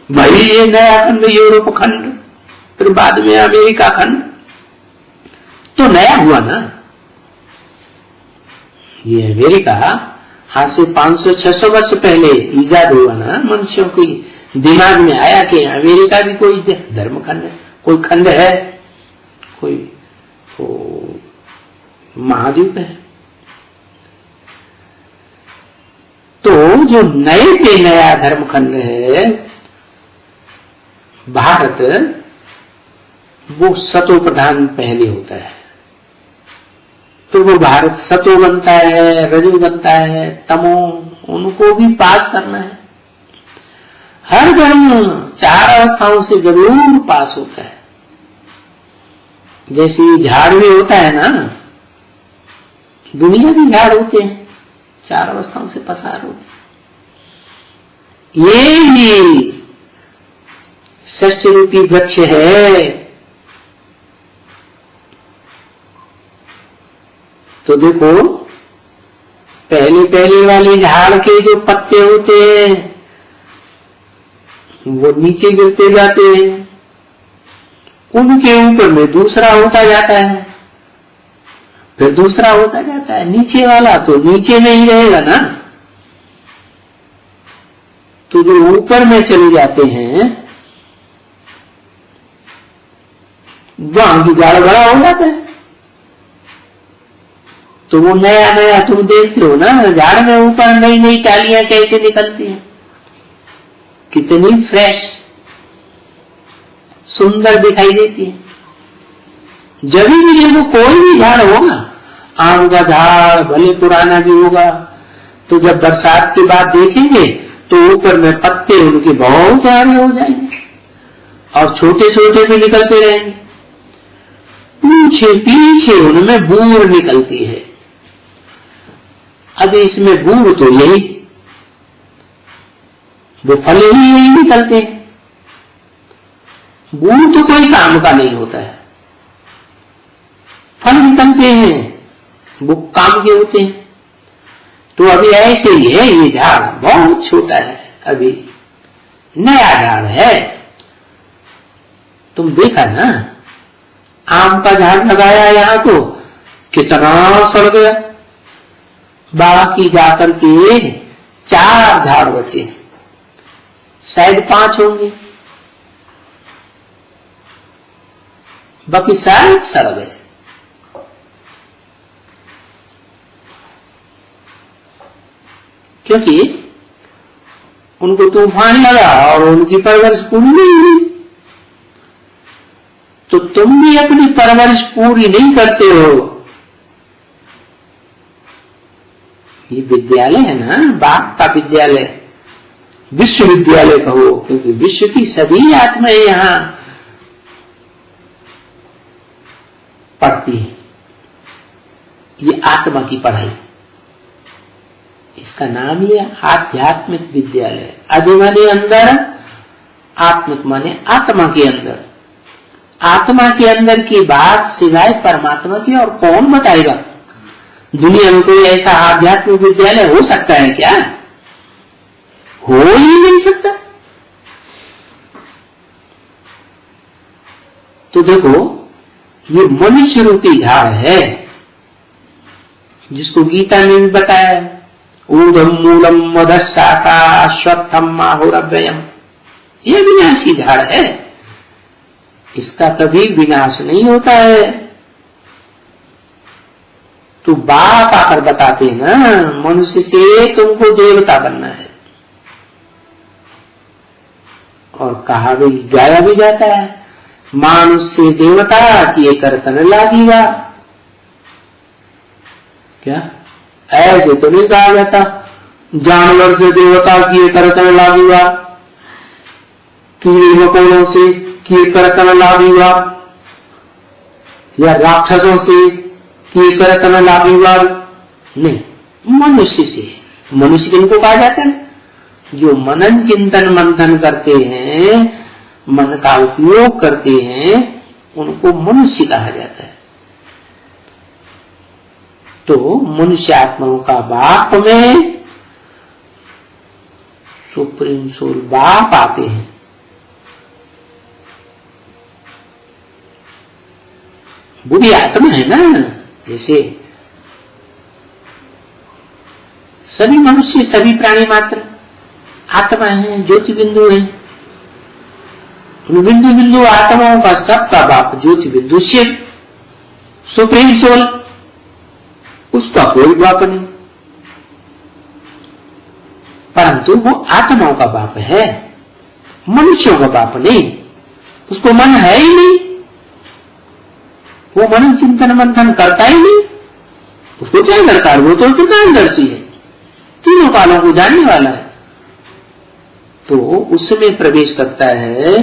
भाई ये नया खंड, यूरोप खंड, फिर बाद में अमेरिका खंड, तो नया हुआ ना। ये अमेरिका आज से 500-600 वर्ष पहले ईजाद हुआ ना, मनुष्यों की दिमाग में आया कि अमेरिका भी कोई धर्मखंड है, कोई खंड है, कोई महाद्वीप है। तो जो नए के नया धर्मखंड है भारत वो सतो प्रधान पहले होता है, तो वो भारत सतो बनता है, रजो बनता है, तमो, उनको भी पास करना है। हर धर्म 4 अवस्थाओं से जरूर पास होता है। जैसे झाड़ में होता है ना, दुनिया भी झाड़ होते हैं, 4 अवस्थाओं से पसार होते हैं। ये भी षष्ठ रूपी वृक्ष है। तो देखो, पहले वाले झाड़ के जो पत्ते होते हैं वो नीचे गिरते जाते हैं, उनके ऊपर में दूसरा होता जाता है, फिर दूसरा होता जाता है। नीचे वाला तो नीचे में ही रहेगा ना, तो जो ऊपर में चले जाते हैं वहां की झाड़ बड़ा हो जाता है। तो वो नया नया तुम देखते हो ना, झाड़ में ऊपर नई नई टालियां कैसे निकलती हैं, कितनी फ्रेश सुंदर दिखाई देती है। जब भी देखो कोई भी झाड़ होगा, आम का झाड़ भले पुराना भी होगा, तो जब बरसात के बाद देखेंगे तो ऊपर में पत्ते उनके बहुत हरे हो जाएंगे और छोटे छोटे भी निकलते रहेंगे। पीछे पीछे उनमें बूर निकलती है। अब इसमें बूर तो यही, वो फल ही यही निकलते हैं। बूर तो कोई काम का नहीं होता है, फल निकलते हैं वो काम के होते हैं। तो अभी ऐसे ही है, ये झाड़ बहुत छोटा है, अभी नया झाड़ है। तुम देखा ना, आम का झाड़ लगाया यहां तो कितना सड़ गया, बाकी जाकर के 4 झाड़ बचे, शायद 5 होंगे, बाकी शायद सड़ गए। क्योंकि उनको तूफान लगा और उनकी परवरिश पूरी नहीं हुई। तो तुम भी अपनी परवरिश पूरी नहीं करते हो। ये विद्यालय है ना, बाप का विद्यालय, विश्वविद्यालय कहो, क्योंकि विश्व की सभी आत्माएं यहां पढ़ती है। ये आत्मा की पढ़ाई, इसका नाम ही आध्यात्मिक विद्यालय। आदि माने अंदर, आत्मिक माने आत्मा के अंदर। आत्मा के अंदर की बात सिवाय परमात्मा की और कौन बताएगा? दुनिया में कोई ऐसा आध्यात्मिक विद्यालय हो सकता है क्या? हो ही नहीं सकता। तो देखो, ये मनुष्य रूपी झाड़ है, जिसको गीता में भी बताया, ऊर्ध्वं मूलम मधः शाखा अश्वत्थम आहुरव्ययम्। ये विनाशी झाड़ है, इसका कभी विनाश नहीं होता है। तो बाप आकर बताते हैं ना, मनुष्य से तुमको देवता बनना है। और कहा भी, गाया भी जाता है, मानुष से देवता किए करतन लागिवा। क्या ऐसे तो नहीं कहा जाता, जानवर से देवता किए करतन लागिवा, कीड़े मकोड़ों से किए करतन लागिवा, या राक्षसों से किए करतन लागिवा। नहीं, मनुष्य से। मनुष्य किनको कहा जाता है? जो मनन चिंतन मंथन करते हैं, मन का उपयोग करते हैं, उनको मनुष्य कहा जाता है। तो मनुष्य आत्माओं का बाप में सुप्रीम सोल बाप आते हैं। वो भी आत्मा है ना, जैसे सभी मनुष्य, सभी प्राणी मात्र आत्मा है, ज्योति बिंदु है। बिंदु बिंदु आत्माओं का सबका बाप ज्योति बिंदु शिव, सुप्रीम सोल, उसका कोई बाप नहीं, परंतु वो आत्माओं का बाप है, मनुष्यों का बाप नहीं। उसको मन है ही नहीं, वो मनन चिंतन मंथन करता ही नहीं, उसको क्या करता है? वो तो त्रिकालदर्शी है, तीनों कालों को जानने वाला है। तो उसमें प्रवेश करता है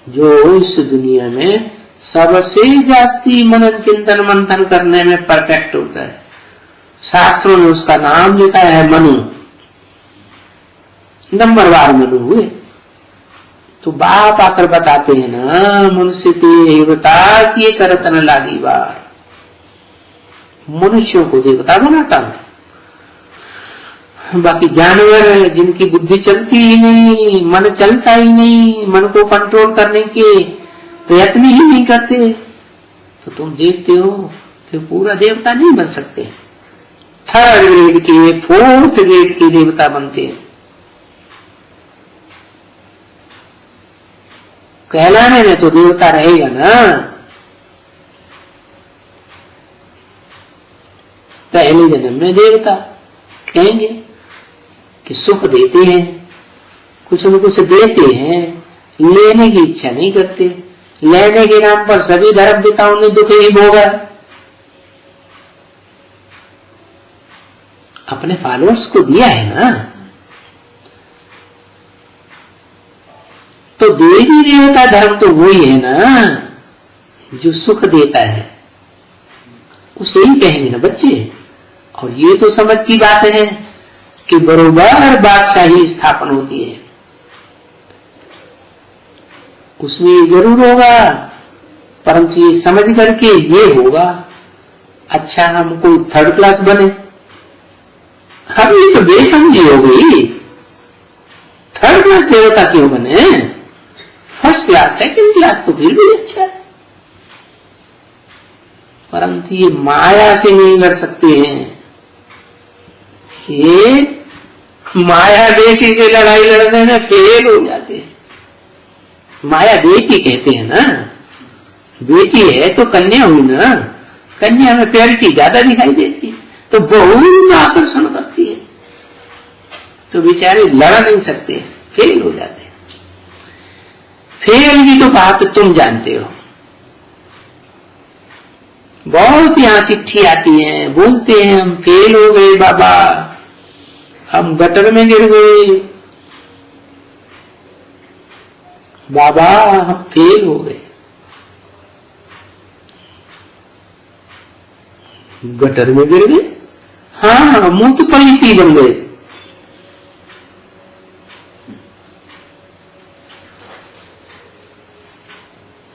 जो इस दुनिया में सबसे जास्ती मनन चिंतन मंथन करने में परफेक्ट होता है। शास्त्रों ने उसका नाम लिखा है मनु, नंबरवार मनु हुए। तो बाप आकर बताते हैं ना, मनुष्य ते देवता किए करत न लागी बार, मनुष्यों को देवता बनाता हूं। बाकी जानवर जिनकी बुद्धि चलती ही नहीं, मन चलता ही नहीं, मन को कंट्रोल करने के प्रयत्न ही नहीं करते, तो तुम देखते हो कि पूरा देवता नहीं बन सकते। थर्ड ग्रेड के, फोर्थ ग्रेड के देवता बनते हैं। कहलाने में तो देवता रहेगा ना। पहले जन्म में देवता कहेंगे कि सुख देते हैं, कुछ न कुछ देते हैं, लेने की इच्छा नहीं करते, लेने के नाम पर सभी धर्म पिताओं ने दुख ही भोगा। अपने फॉलोअर्स को दिया है ना। तो देवी देवता धर्म तो वही है ना जो सुख देता है, उसे ही कहेंगे ना बच्चे। और ये तो समझ की बात है कि बरोबर बादशाही स्थापन होती है, उसमें जरूर होगा, परंतु ये समझ करके ये होगा, अच्छा हम कोई थर्ड क्लास बने, हम ये तो बेसमझी हो गई। थर्ड क्लास देवता क्यों बने? फर्स्ट क्लास सेकंड क्लास तो फिर भी अच्छा है, परंतु ये माया से नहीं लड़ सकते हैं। ये माया बेटी से लड़ाई लड़ने में फेल हो जाते हैं। माया बेटी कहते हैं ना, बेटी है तो कन्या हुई ना, कन्या में प्योरिटी ज्यादा दिखाई देती है, तो बहुत आकर्षण करती है, तो बेचारे लड़ नहीं सकते, फेल हो जाते हैं। फेल की तो बात तुम जानते हो, बहुत यहां चिट्ठी आती है, बोलते हैं हम फेल हो गए बाबा, हम गटर में गिर गए बाबा, हम फेल हो गए। गटर में गिर गए? हाँ, मुंह तो पलीती बन गए।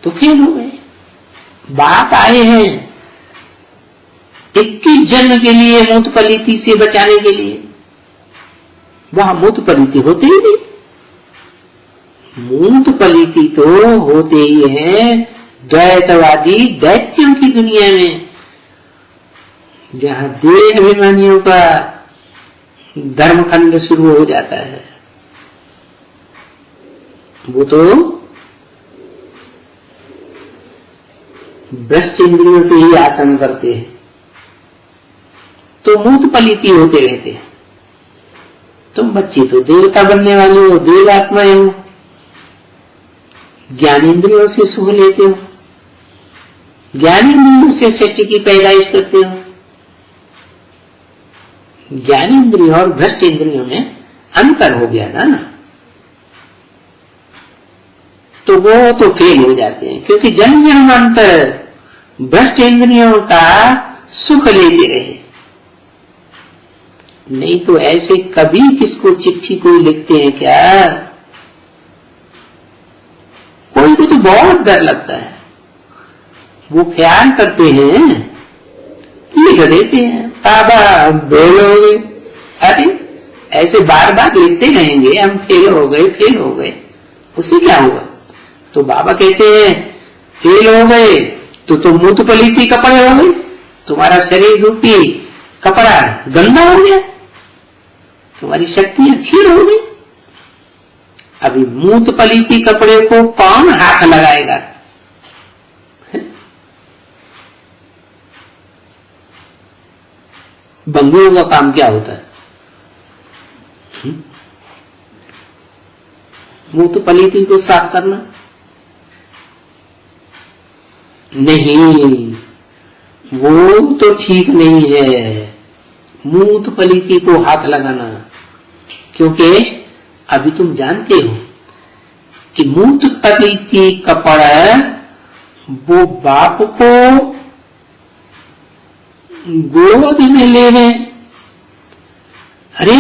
तो फेल हो गए। बाप आए हैं 21 जन्म के लिए मूत पलीती से बचाने के लिए, वहां मूत पलीती होते ही नहीं। मूत पलीती तो होते ही है द्वैतवादी दैत्यों की दुनिया में, जहां देह अभिमानियों का धर्मखंड शुरू हो जाता है। वो तो भ्रष्ट इंद्रियों से ही आचरण करते हैं, तो मूत पलीती होते रहते हैं। तुम बच्चे तो देवता बनने वाले हो, देव आत्माएं हो, ज्ञानेन्द्रियों से सुख लेते हो, ज्ञानेन्द्रियों से सृष्टि की पैदाइश करते हो। ज्ञानेन्द्रियों और भ्रष्ट इंद्रियों में अंतर हो गया ना, तो वो तो फेल हो जाते हैं, क्योंकि जन्म जन्मांतर भ्रष्ट इंद्रियों का सुख लेते रहे। नहीं तो ऐसे कभी किसको चिट्ठी कोई लिखते हैं क्या? कोई को तो बहुत डर लगता है, वो ख्याल करते हैं, लिख देते हैं बाबा फेल हो गए। अरे ऐसे बार बार लिखते रहेंगे हम फेल हो गए, फेल हो गए, उससे क्या होगा? तो बाबा कहते हैं फेल हो गए तो तुम मूत पलीती कपड़े हो गए, तुम्हारा शरीर रूपी कपड़ा गंदा हो गया, तुम्हारी शक्ति अच्छी हो गई। अभी मूत पलीती कपड़े को कौन हाथ लगाएगा? बंदियों का काम क्या होता है? मूत पलीती को साफ करना। नहीं, वो तो ठीक नहीं है मूत पलीती को हाथ लगाना, क्योंकि अभी तुम जानते हो कि मूत पलीती कपड़ा वो बाप को गोद में ले रहे। अरे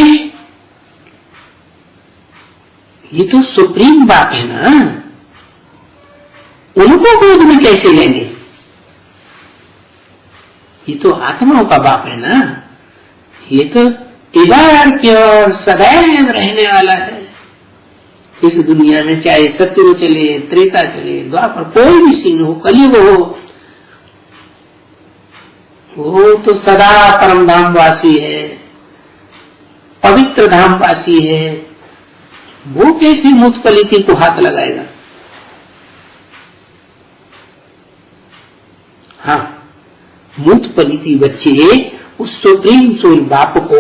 ये तो सुप्रीम बाप है ना, उनको गोद में कैसे लेंगे? ये तो आत्माओं का बाप है ना, ये तो इबार प्योर सदैव रहने वाला है इस दुनिया में, चाहे सत्युग चले, त्रेता चले, द्वापर, कोई भी सीन हो, कलयुग हो, वो तो सदा परम धाम वासी है, पवित्र धाम वासी है। वो कैसी मूत पलीती को हाथ लगाएगा? हाँ, मूत पलीती बच्चे उस सुप्रीम सोल बाप को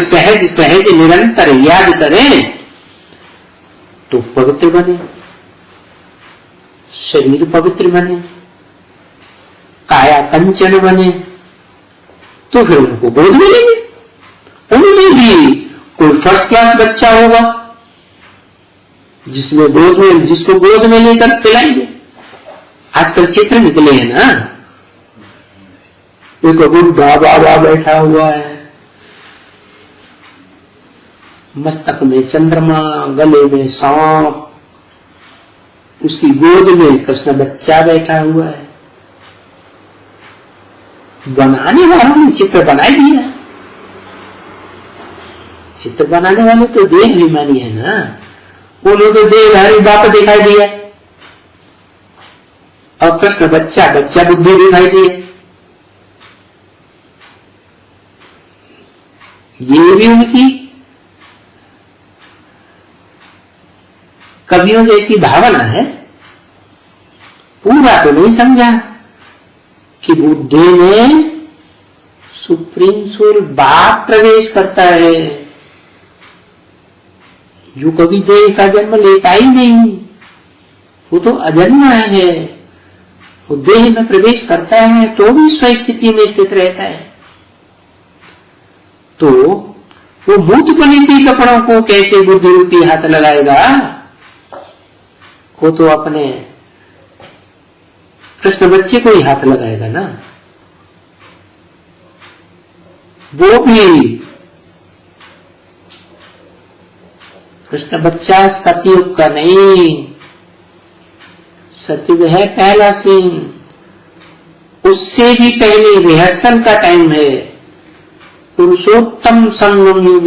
सहज सहज निरंतर याद करें तो पवित्र बने, शरीर पवित्र बने, काया कंचन बने, तो फिर उनको गोद में लेंगे। उनमें भी कोई फर्स्ट क्लास बच्चा होगा जिसको गोद में लेकर खिलाएंगे। आजकल चित्र निकले हैं ना, एक बुढ़ा बाबा बैठा हुआ है, मस्तक में चंद्रमा, गले में सांप, उसकी गोद में कृष्ण बच्चा बैठा हुआ है। बनाने वालों ने चित्र बना दिया। चित्र बनाने वाले तो देह अभिमानी है ना, उन्होंने तो देहधारी बाप दिखाई दिया और कृष्ण बच्चा बुद्धि दिखाई दिया। ये भी उनकी कवियों जैसी भावना है। पूरा तो नहीं समझा कि बुद्धि में सुप्रीम सोल बाप प्रवेश करता है, जो कभी देह का जन्म लेता ही नहीं, वो तो अजन्मा है। वो देह में प्रवेश करता है तो भी स्वस्थिति में स्थित रहता है। तो वो मूत पलीती कपड़ों को कैसे बुद्धि रूपी हाथ लगाएगा? वो तो अपने कृष्ण बच्चे को ही हाथ लगाएगा ना। वो भी कृष्ण बच्चा सतयुग का नहीं, सतयुग है पहला सीन, उससे भी पहले रिहर्सल का टाइम है। पुरुषोत्तम संगम युग,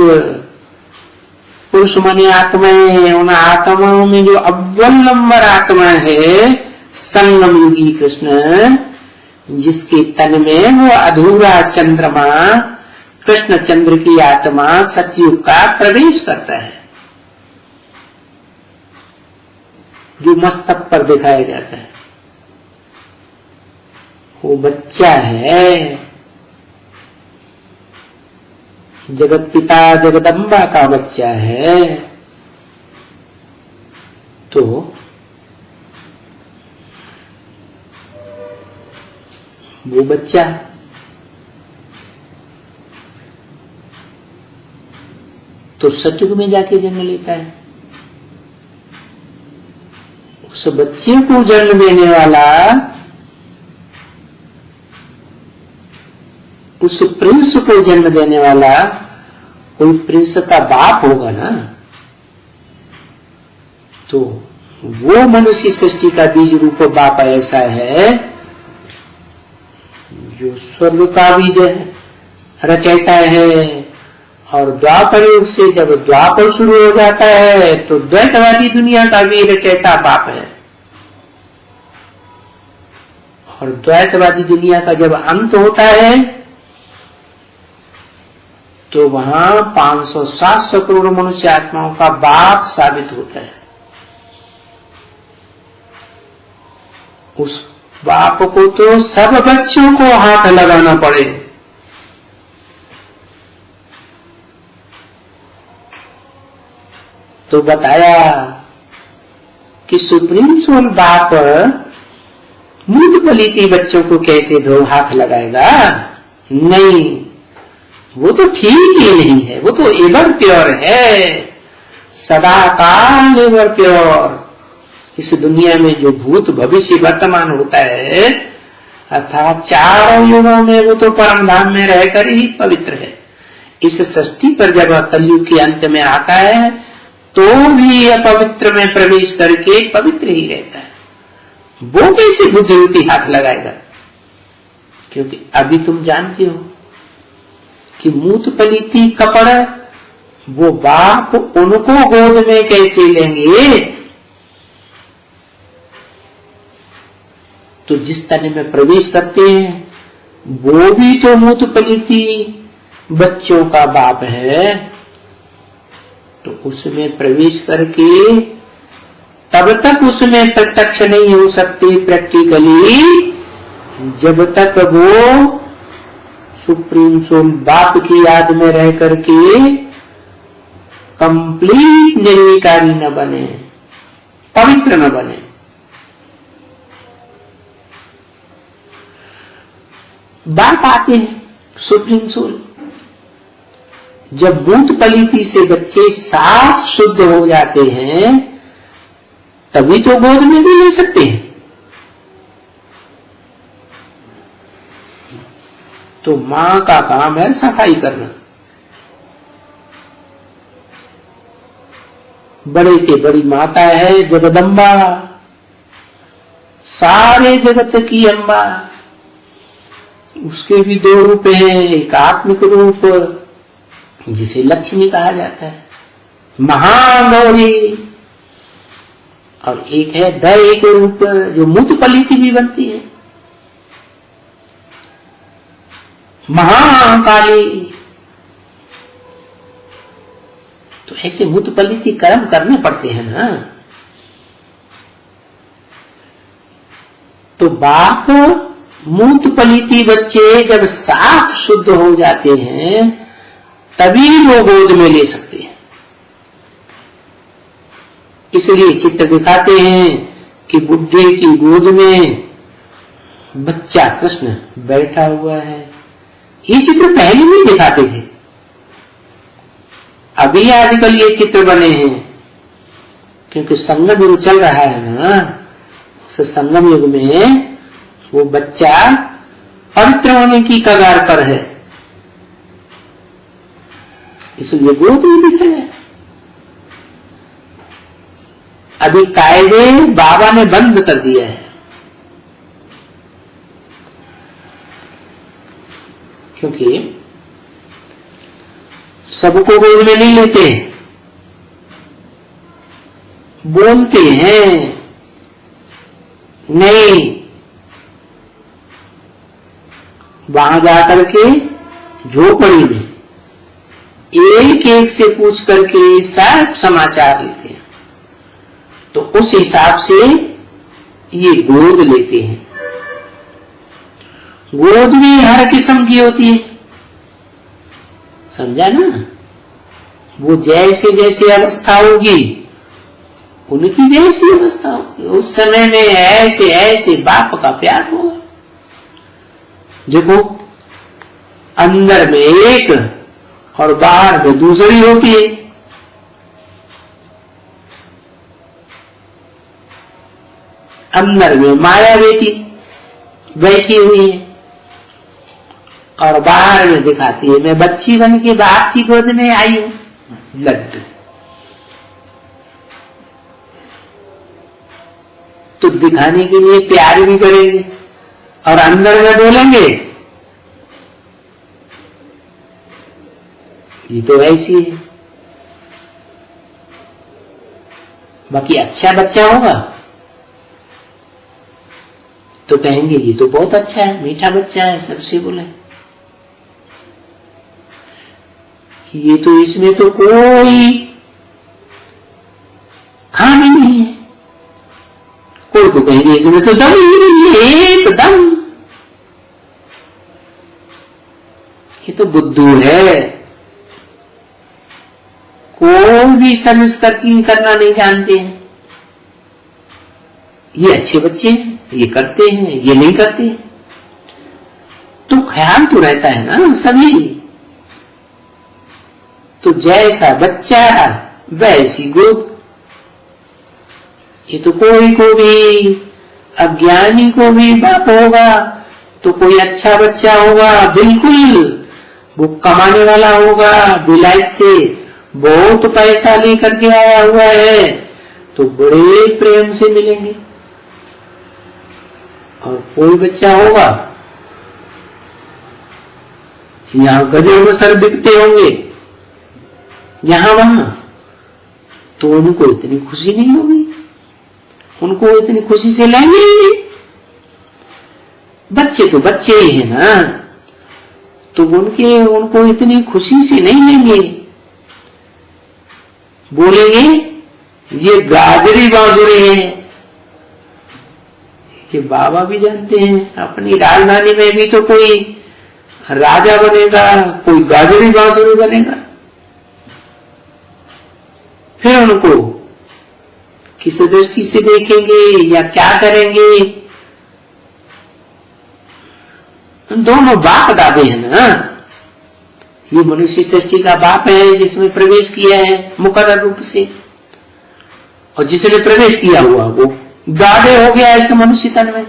पुरुष माने आत्माएं, उन आत्माओं में जो अव्वल नंबर आत्मा है संगम युगी कृष्ण, जिसके तन में वो अधूरा चंद्रमा कृष्ण चंद्र की आत्मा सतयुग का प्रवेश करता है, जो मस्तक पर दिखाया जाता है। वो बच्चा है, जगत पिता जगदम्बा का बच्चा है। तो वो बच्चा तो सतयुग में जाके जन्म लेता है। उस बच्चे को जन्म देने वाला उस प्रिंस को जन्म देने वाला कोई प्रिंस का बाप होगा ना। तो वो मनुष्य सृष्टि का बीज रूप बाप ऐसा है जो स्वर्ग का बीज रचयिता है। और द्वापर युग से जब द्वापर शुरू हो जाता है तो द्वैतवादी दुनिया का भी रचयिता बाप है। और द्वैतवादी दुनिया का जब अंत होता है तो वहां 500-700 करोड़ मनुष्य आत्माओं का बाप साबित होता है। उस बाप को तो सब बच्चों को हाथ लगाना पड़े। तो बताया कि सुप्रीम सोल बाप मूत पलीती बच्चों को कैसे धो हाथ लगाएगा? नहीं, वो तो ठीक ही नहीं है, वो तो एवर प्योर है, सदा काल एवर प्योर। इस दुनिया में जो भूत भविष्य वर्तमान होता है अर्थात चारों युगों में वो तो परम धाम में रहकर ही पवित्र है। इस सृष्टि पर जब कलयुग के अंत में आता है तो भी अपवित्र में प्रवेश करके पवित्र ही रहता है। वो कैसे बुद्धि रूपी हाथ लगाएगा? क्योंकि अभी तुम जानते हो कि मूत पलीती कपड़ वो बाप उनको गोद में कैसे लेंगे? तो जिस तन में प्रवेश करते हैं वो भी तो मूत पलीती बच्चों का बाप है। तो उसमें प्रवेश करके तब तक उसमें प्रत्यक्ष नहीं हो सकते प्रैक्टिकली जब तक वो सुप्रीम सोल बाप की याद में रह करके कंप्लीट निर्विकारी न बने, पवित्र न बने। बाप आते हैं सुप्रीम सोल, जब बूंद पलीती से बच्चे साफ शुद्ध हो जाते हैं तभी तो गोद में भी ले सकते हैं। तो मां का काम है सफाई करना। बड़े के बड़ी माता है जगदम्बा, सारे जगत की अम्बा। उसके भी दो रूप हैं, एक आत्मिक रूप जिसे लक्ष्मी कहा जाता है, महागौरी, और एक है द एक रूप जो मूत पलीती भी बनती है, महाकाली। तो ऐसे मूत पलीती कर्म करने पड़ते हैं ना। तो बाप मूत पलीती बच्चे जब साफ शुद्ध हो जाते हैं तभी वो गोद में ले सकते हैं। इसलिए चित्र दिखाते हैं कि बुद्धे की गोद में बच्चा कृष्ण बैठा हुआ है। ये चित्र पहले नहीं दिखाते थे, अभी आजकल ये चित्र बने हैं क्योंकि संगम युग चल रहा है ना। उस संगम युग में वो बच्चा पवित्र होने की कगार पर है, इसलिए गोद में दिखाया। अभी कायदे बाबा ने बंद कर दिया है, क्योंकि सबको गोद में नहीं लेते, बोलते हैं नहीं, वहां जाकर के झोपड़ी में एक एक से पूछ करके सब समाचार लेते हैं। तो उस हिसाब से ये गोद लेते हैं। गोद भी हर किस्म की होती है, समझा ना। वो जैसे जैसे अवस्था होगी उनकी जैसी अवस्था होगी, उस समय में ऐसे ऐसे बाप का प्यार होगा। देखो अंदर में एक और बाहर में दूसरी होती है। अंदर में माया बेटी बैठी हुई है और बाहर में दिखाती है मैं बच्ची बन के बाप की गोद में आई हूं, लड्डू। तो दिखाने के लिए प्यार भी करेंगे और अंदर में बोलेंगे ये तो ऐसी है। बाकी अच्छा बच्चा होगा तो कहेंगे ये तो बहुत अच्छा है, मीठा बच्चा है, सबसे बोले। ये तो इसमें तो कोई खामी नहीं है, कोई तो कहेंगे इसमें तो दम ही नहीं है, एकदम ये तो बुद्धू है, कोई भी संस्कार करना नहीं जानते हैं। ये अच्छे बच्चे हैं, ये करते हैं, ये नहीं करते, तो ख्याल तो रहता है ना सभी। तो जैसा बच्चा वैसी गोद। ये तो कोई को भी, अज्ञानी को भी बाप होगा तो कोई अच्छा बच्चा होगा, बिल्कुल वो कमाने वाला होगा, विलायत से बहुत पैसा लेकर के आया हुआ है, तो बड़े प्रेम से मिलेंगे। और कोई बच्चा होगा यहां गजब सर बिकते होंगे यहां वहां, तो उनको इतनी खुशी नहीं होगी, उनको इतनी खुशी से लेंगे ही। बच्चे तो बच्चे ही है ना, तो उनको इतनी खुशी से नहीं लेंगे। बोलेंगे ये गाजरी बाजुरी है। ये बाबा भी जानते हैं, अपनी राजधानी में भी तो कोई राजा बनेगा, कोई गाजरी बांसुरी बनेगा। फिर उनको किस दृष्टि से देखेंगे या क्या करेंगे? दोनों बाप दादे हैं ना। ये मनुष्य सृष्टि का बाप है जिसमें प्रवेश किया है मुकर्रर रूप से, और जिसने प्रवेश किया हुआ वो दादे हो गया इस मनुष्य तन में।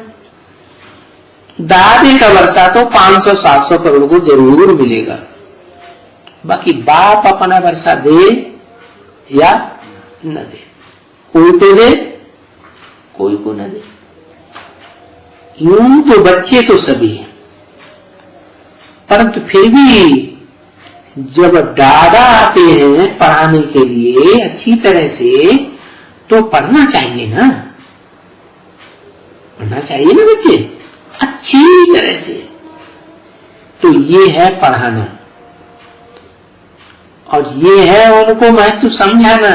दादे का वर्षा तो 500-700 करोड़ को जरूर मिलेगा, बाकी बाप अपना वर्षा दे या न दे, कोई को दे कोई को न दे। यूं तो बच्चे तो सभी हैं, परंतु फिर भी जब दादा आते हैं पढ़ाने के लिए अच्छी तरह से, तो पढ़ना चाहिए ना, पढ़ना चाहिए ना बच्चे अच्छी तरह से। तो ये है पढ़ाना, और ये है उनको महत्व समझाना।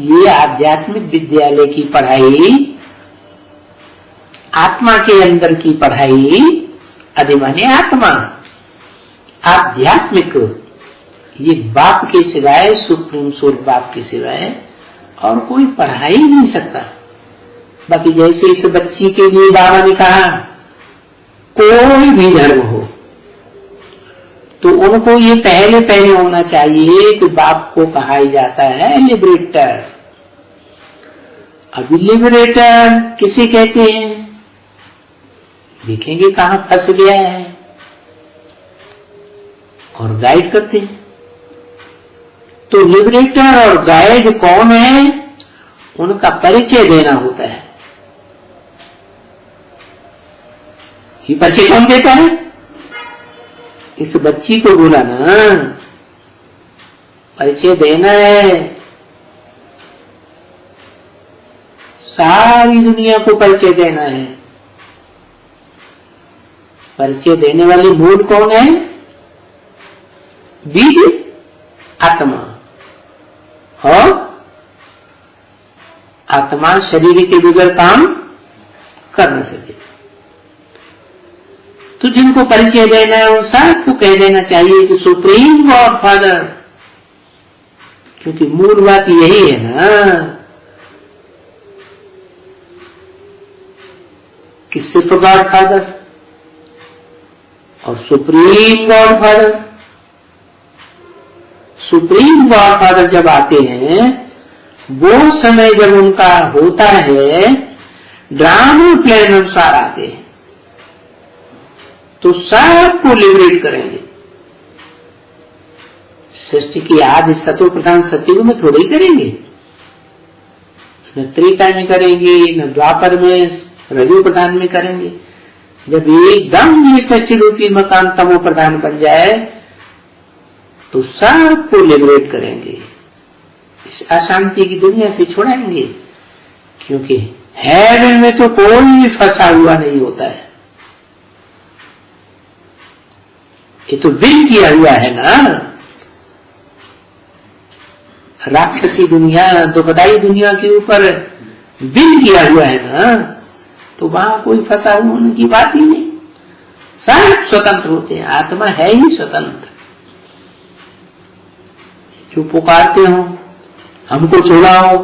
ये आध्यात्मिक विद्यालय की पढ़ाई, आत्मा के अंदर की पढ़ाई, अधिमाने आत्मा, आध्यात्मिक, ये बाप के सिवाय, सुप्रीम सोल बाप के सिवाय और कोई पढ़ा ही नहीं सकता। बाकी जैसे इस बच्ची के लिए बाबा ने कहा कोई भी धर्म हो, तो उनको ये पहले होना चाहिए कि बाप को कहा ही जाता है लिबरेटर। अभी लिबरेटर किसे कहते हैं? देखेंगे कहां फंस गया है, और गाइड करते हैं। तो लिबरेटर और गाइड कौन है? उनका परिचय देना होता है। ये परिचय कौन देता है? इस बच्ची को बोला ना, परिचय देना है, सारी दुनिया को परिचय देना है। परिचय देने वाली मूल कौन है? बीज आत्मा, और आत्मा शरीर के बगैर काम कर न सके। तो जिनको परिचय देना है उन सबको कह देना चाहिए कि सुप्रीम गॉड फादर, क्योंकि मूल बात यही है ना कि सिर्फ गॉड फादर और supreme God father. Supreme God father जब आते हैं, वो समय जब उनका होता है, ड्रामा प्लान अनुसार आते हैं, तो सबको लिबरेट करेंगे। सृष्टि की आदि सतो प्रधान सतयुग में थोड़े ही करेंगे, न त्रेता में करेंगे, न द्वापर में रजो प्रधान में करेंगे। जब एकदम ये सच्ची रूपी मकान तमो प्रधान बन जाए, तो सबको लिबरेट करेंगे, इस अशांति की दुनिया से छुड़ाएंगे। क्योंकि हेवन में तो कोई फंसा हुआ नहीं होता है, ये तो विन किया हुआ है ना। राक्षसी दुनिया, दुखदाई दुनिया के ऊपर विन किया हुआ है ना, तो वहां कोई फंसा हुआ होने की बात ही नहीं। सब स्वतंत्र होते हैं, आत्मा है ही स्वतंत्र। जो पुकारते हो हमको छुड़ाओ,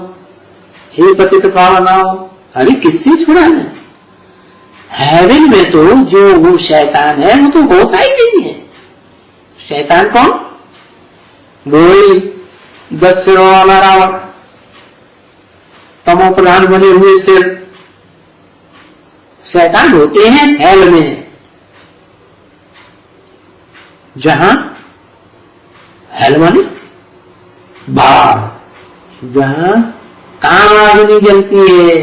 हे पतित पावनाओ, अरे किससे छुड़ाना? हेवन में तो जो वो शैतान है वो तो होता ही नहीं है। शैतान कौन? वही 10 सिरों वाला रावण, तमो प्रधान बने हुए सिर, शैतान होते हैं हेल में। जहां हेल माने बाढ़, जहां काम अग्नि जलती है,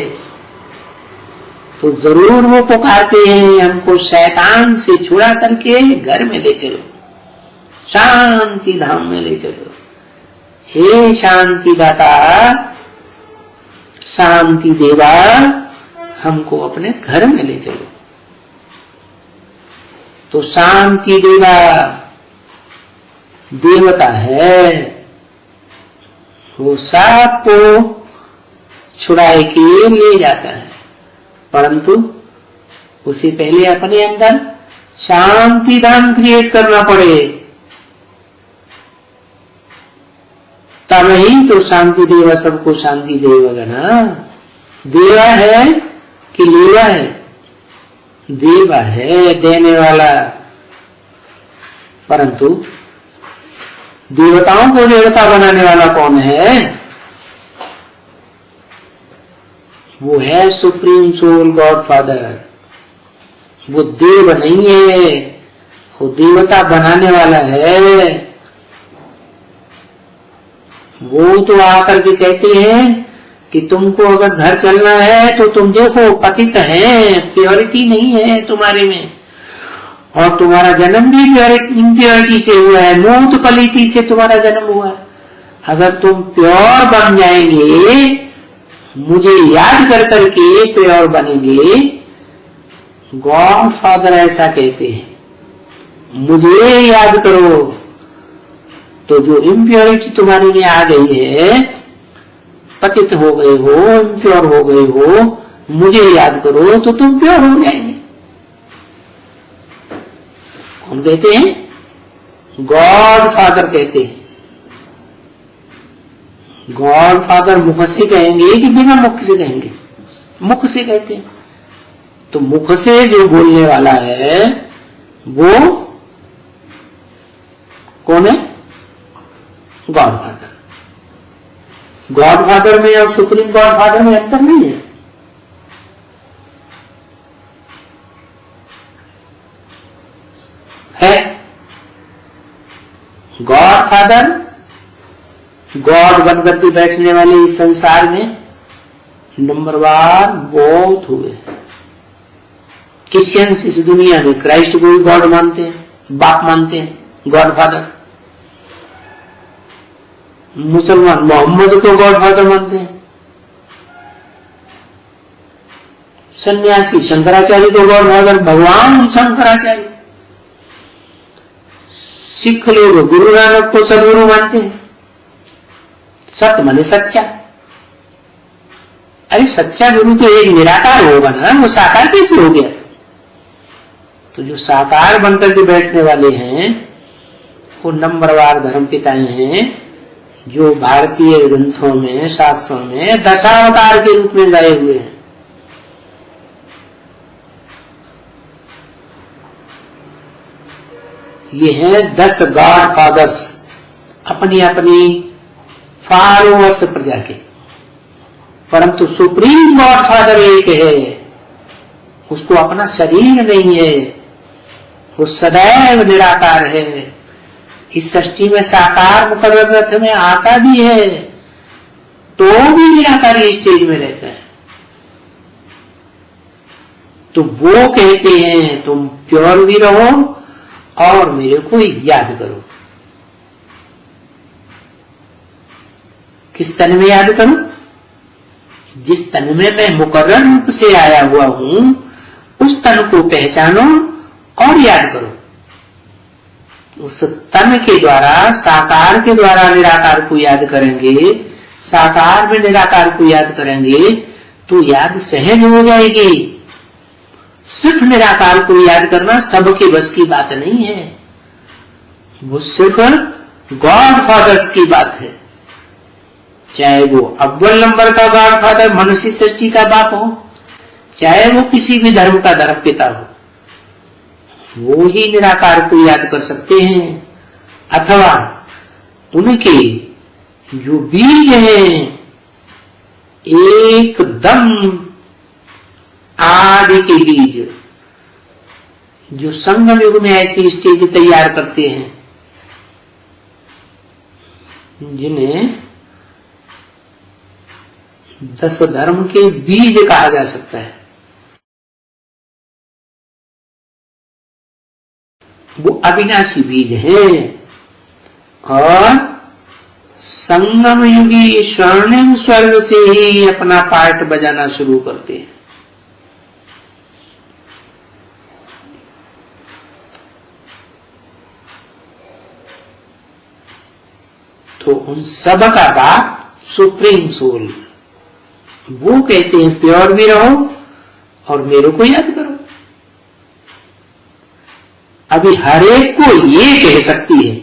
तो जरूर वो पुकारते हैं हमको शैतान से छुड़ा करके घर में ले चलो, शांति धाम में ले चलो। हे शांति दाता, शांति देवा, हमको अपने घर में ले चलो। तो शांति देवा देवता है, वो सबको छुड़ाए के ले जाता है, परंतु उसे पहले अपने अंदर शांति धाम क्रिएट करना पड़े, तब ही तो शांति देवा सबको शांति देगा ना। देवा है कि लेवा है? देवा है, देने वाला। परंतु देवताओं को देवता बनाने वाला कौन है? वो है सुप्रीम सोल गॉड फादर। वो देव नहीं है, वो देवता बनाने वाला है। वो तो आकर के कहते हैं कि तुमको अगर घर चलना है तो तुम देखो पतित है, प्योरिटी नहीं है तुम्हारे में, और तुम्हारा जन्म भी इम्प्योरिटी से हुआ है, मूत पलीति से तुम्हारा जन्म हुआ है। अगर तुम प्योर बन जाएंगे, मुझे याद कर करके प्योर बनेंगे, गॉड फादर ऐसा कहते हैं, मुझे याद करो, तो जो इम्प्योरिटी तुम्हारे में आ गई है, पतित हो गए हो, इम्प्योर हो गए हो, मुझे याद करो तो तुम प्योर हो जाएंगे। कौन कहते हैं? गॉड फादर कहते हैं। गॉड फादर मुख से कहेंगे कि बिना मुख से कहेंगे? मुख से कहते हैं। तो मुख से जो बोलने वाला है वो कौन है? God father. गॉड फादर में और सुप्रीम गॉड फादर में अंतर नहीं है। है गॉड फादर, गॉड बनकर के बैठने वाले इस संसार में नंबरवार बहुत हुए। क्रिश्चियंस इस दुनिया में क्राइस्ट को भी गॉड मानते हैं, बाप मानते हैं, गॉड फादर। मुसलमान मोहम्मद को गॉड फादर मानते हैं। सन्यासी शंकराचार्य को गॉड फादर, भगवान शंकराचार्य। सिख लोग गुरु नानक को सदगुरु मानते हैं। सत्य माने सच्चा। अरे सच्चा गुरु तो एक निराकार होगा ना, वो साकार कैसे हो गया? तो जो साकार बनकर के बैठने वाले हैं वो नंबरवार धर्म पिताएं हैं, जो भारतीय ग्रंथों में, शास्त्रों में दशावतार के रूप में गाए हुए हैं। ये है 10 गॉड फादर्स, अपनी अपनी फॉलोअर्स प्रजा के। परंतु सुप्रीम गॉड फादर एक है, उसको अपना शरीर नहीं है, वो सदैव निराकार है। इस सृष्टि में साकार मुकर्रर रथ में आता भी है तो भी निराकारी स्टेज में रहता है। तो वो कहते हैं तुम प्योर भी रहो और मेरे को याद करो। किस तन में याद करूं? जिस तन में मैं मुकर्रर रूप से आया हुआ हूं, उस तन को पहचानो और याद करो। उस तन के द्वारा, साकार के द्वारा निराकार को याद करेंगे, साकार में निराकार को याद करेंगे तो याद सहज हो जाएगी। सिर्फ निराकार को याद करना सबके बस की बात नहीं है, वो सिर्फ गॉड फादर्स की बात है। चाहे वो अव्वल नंबर का गॉडफादर मनुष्य सृष्टि का बाप हो, चाहे वो किसी भी धर्म का धर्म पिता हो, वो ही निराकार को याद कर सकते हैं। अथवा उनके जो बीज हैं एकदम आदि के बीज, जो संगम युग में ऐसी स्टेज तैयार करते हैं जिन्हें 10 धर्म के बीज कहा जा सकता है, वो अविनाशी बीज हैं और संगम युगी स्वर्णिम स्वर्ग से ही अपना पार्ट बजाना शुरू करते हैं। तो उन सब का बाप सुप्रीम सोल, वो कहते हैं प्योर भी रहो और मेरे को याद करो। अभी हर एक को ये कह सकती है,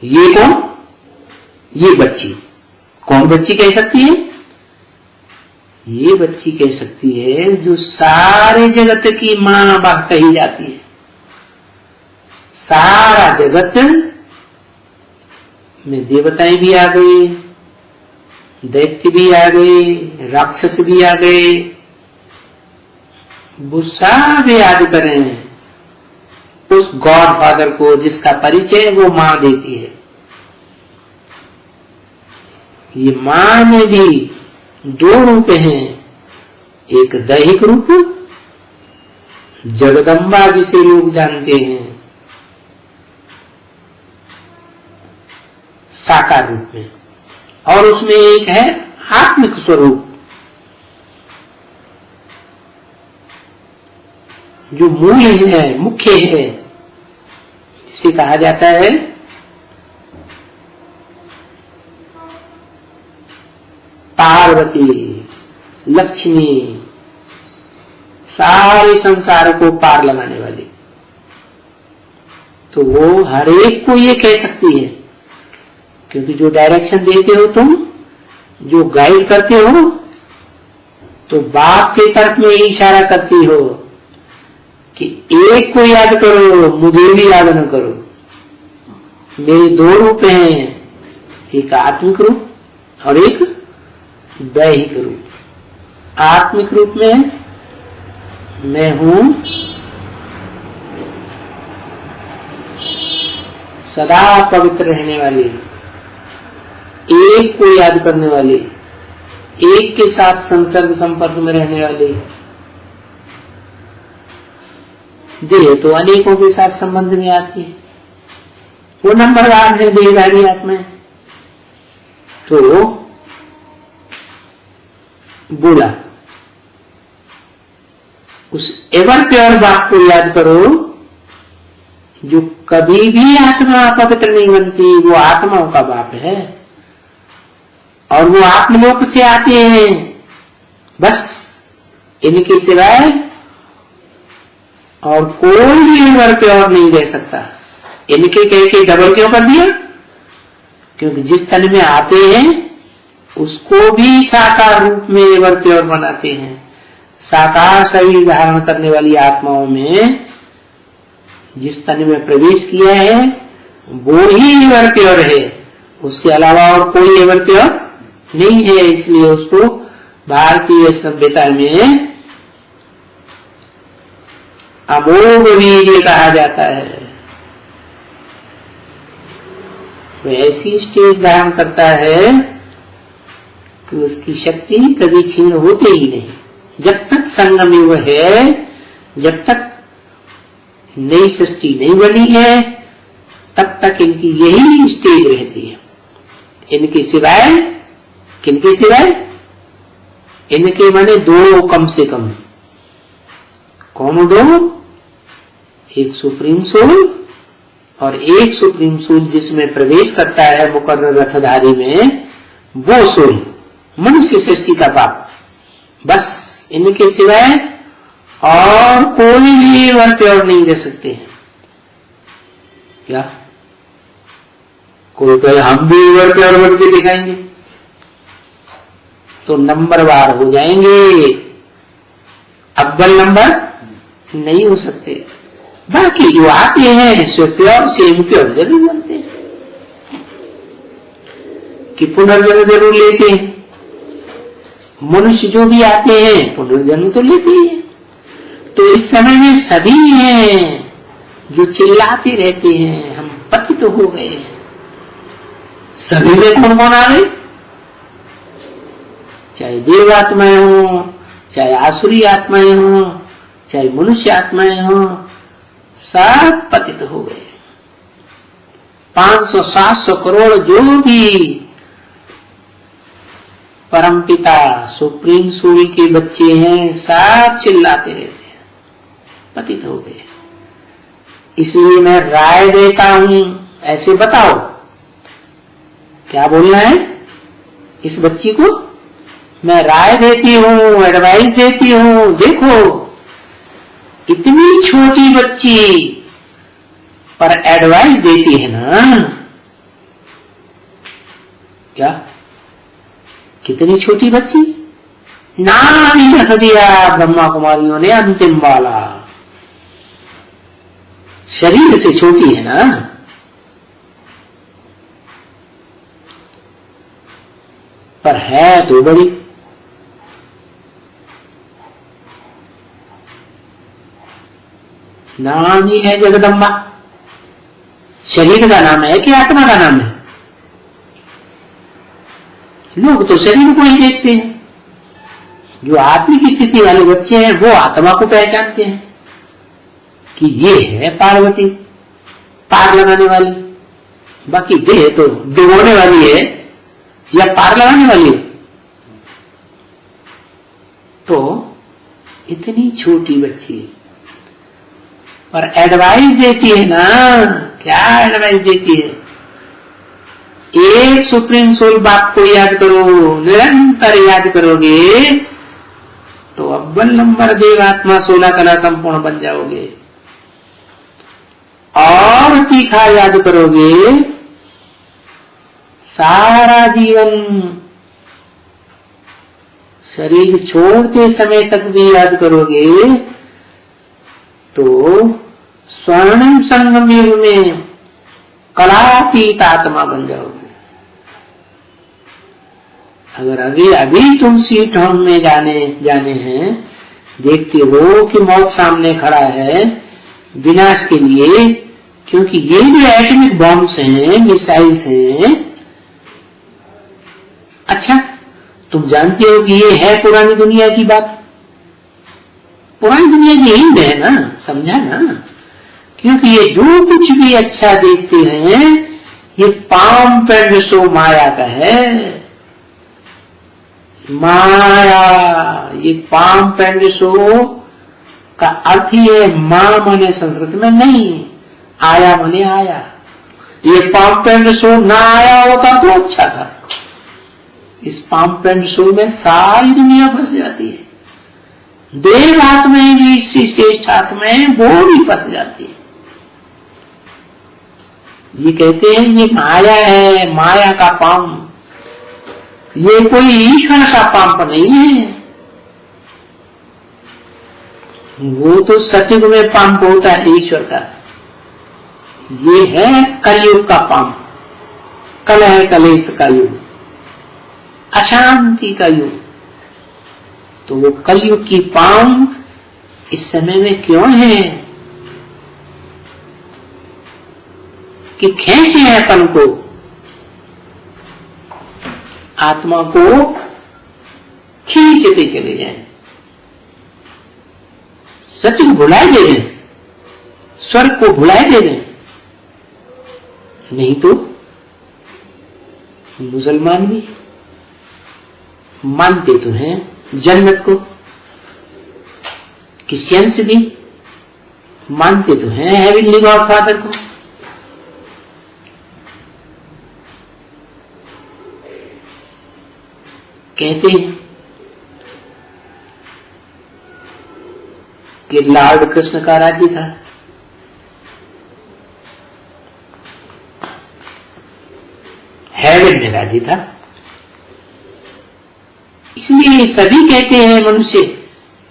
ये कौन? ये बच्ची। कौन बच्ची कह सकती है? ये बच्ची कह सकती है जो सारे जगत की मां बाप कही जाती है। सारा जगत में देवताएं भी आ गए, दैत्य भी आ गए, राक्षस भी आ गए, वो सब याद करें उस गॉड फादर को जिसका परिचय वो मां देती है। ये मां में भी 2 रूप हैं, एक दैहिक रूप जगदम्बा जिसे लोग जानते हैं, साकार रूप में, और उसमें एक है आत्मिक स्वरूप जो मूल है, मुख्य है, जिसे कहा जाता है पार्वती, लक्ष्मी, सारे संसार को पार लगाने वाली। तो वो हर एक को ये कह सकती है, क्योंकि जो डायरेक्शन देते हो तुम, जो गाइड करते हो, तो बाप के तरफ में इशारा करती हो कि एक को याद करो, मुझे भी याद न करो। मेरे 2 रूप हैं, एक आत्मिक रूप और एक दैहिक रूप। आत्मिक रूप में मैं हूं सदा पवित्र रहने वाली, एक को याद करने वाली, एक के साथ संसर्ग संपर्क में रहने वाली। देह तो अनेकों के साथ संबंध में आती है, वो नंबरवार है देहधारी आत्मा। तो बोला उस एवर प्योर बाप को याद करो जो कभी भी आत्मा पवित्र नहीं बनती, वो आत्माओं का बाप है और वो आत्मलोक से आते हैं। बस इनके सिवाय और कोई भी एवर प्योर नहीं रह सकता। इनके कह के डबल क्यों कर दिया? क्योंकि जिस तन में आते हैं उसको भी साकार रूप में एवर प्योर बनाते हैं। साकार शरीर धारण करने वाली आत्माओं में जिस तन में प्रवेश किया है वो ही एवर प्योर है, उसके अलावा और कोई एवर प्योर नहीं है। इसलिए उसको भारतीय सभ्यता में अमोघ वीर्य कहा जाता है। वो ऐसी स्टेज धारण करता है कि उसकी शक्ति कभी क्षीण होते ही नहीं। जब तक संगम युग है, जब तक नई सृष्टि नहीं बनी है, तब तक इनकी यही स्टेज रहती है। इनके सिवाय, किनके सिवाय? इनके माने 2 कम से कम। कौन 2? एक सुप्रीम सोल और एक सुप्रीम सोल जिसमें प्रवेश करता है मुकर्रर रथधारी में, वो सोल मनुष्य सृष्टि का बाप। बस इनके सिवाय और कोई भी वर प्योर नहीं रह सकते हैं। क्या कोई कहे हम भी उभर के और बढ़ के दिखाएंगे, तो नंबरवार हो जाएंगे, अव्वल नंबर नहीं हो सकते। बाकी जो आते हैं सो प्योर से इम्प्योर जरूर बनते हैं, कि पुनर्जन्म जरूर लेते हैं। मनुष्य जो भी आते हैं पुनर्जन्म तो लेते ही हैं। तो इस समय में सभी हैं जो चिल्लाते रहते हैं हम पतित तो हो गए। सभी में कौन कौन आ गए? चाहे देव आत्माएं हो, चाहे आसुरी आत्माएं हो, चाहे मनुष्य आत्माएं हो, सब पतित हो गए। 500-700 करोड़ जो भी परमपिता सुप्रीम सोल के बच्चे हैं सब चिल्लाते रहते हैं, पतित हो गए। इसलिए मैं राय देता हूं, ऐसे बताओ क्या बोलना है इस बच्ची को। मैं राय देती हूं, एडवाइस देती हूं। देखो इतनी छोटी बच्ची पर एडवाइस देती है ना, क्या कितनी छोटी बच्ची, नाम ही रख दिया ब्रह्मा कुमारियों ने अंतिम वाला। शरीर से छोटी है ना, पर है तो बड़ी। नाम ही है जगदम्बा। शरीर का नाम है कि आत्मा का नाम है? लोग तो शरीर को ही देखते हैं। जो आत्मिक स्थिति वाले बच्चे हैं वो आत्मा को पहचानते हैं कि ये है पार्वती, पार लगाने वाली। बाकी देह तो डुबोने वाली है या पार लगाने वाली है। तो इतनी छोटी बच्ची पर एडवाइस देती है ना। क्या एडवाइस देती है? एक सुप्रीम सोल बाप को याद करो, निरंतर याद करोगे तो अव्वल नंबर देवात्मा 16 कला संपूर्ण बन जाओगे। और तीखा याद करोगे, सारा जीवन शरीर छोड़ते समय तक भी याद करोगे तो स्वर्णिम संगम युग में कलातीत आत्मा बन जाओगे। अगर अभी तुम सीट होम में जाने हैं, देखते हो कि मौत सामने खड़ा है विनाश के लिए, क्योंकि ये जो एटॉमिक बॉम्ब्स हैं, मिसाइल्स हैं, अच्छा तुम जानते हो कि ये है पुरानी दुनिया की बात। पुरानी दुनिया की हिंद है ना, समझा ना। क्योंकि ये जो कुछ भी अच्छा देखते हैं ये पाम पेंड सो माया का है। माया, ये पाम पेंड सो का अर्थ ही है मां मने संस्कृत में नहीं, आया मने आया। ये पाम पेंड सो ना आया होता तो अच्छा था। इस पाम पेंड सो में सारी दुनिया फंस जाती है। देव आत्माएं भी, श्रेष्ठ आत्माएं वो भी फंस जाती है। ये कहते हैं ये माया है, माया का पाम। ये कोई ईश्वर का पाप नहीं है। वो तो सतयुग में पाप होता है ईश्वर का। ये है कलयुग का पाप। कल है कलेश का युग, अशांति का युग। तो वो कलयुग की पाम इस समय में क्यों है कि खींचे हैं अपन को, आत्मा को खींचते चले जाएं, सत्य को भुलाए दे दें, स्वर्ग को भुलाए दे दें। नहीं तो मुसलमान भी मानते तो हैं जन्नत को, क्रिश्चियंस भी मानते तो हैं हेवनली गॉड फादर को। कहते हैं कि लॉर्ड कृष्ण का राज्य था, में राजी था। इसलिए सभी कहते हैं मनुष्य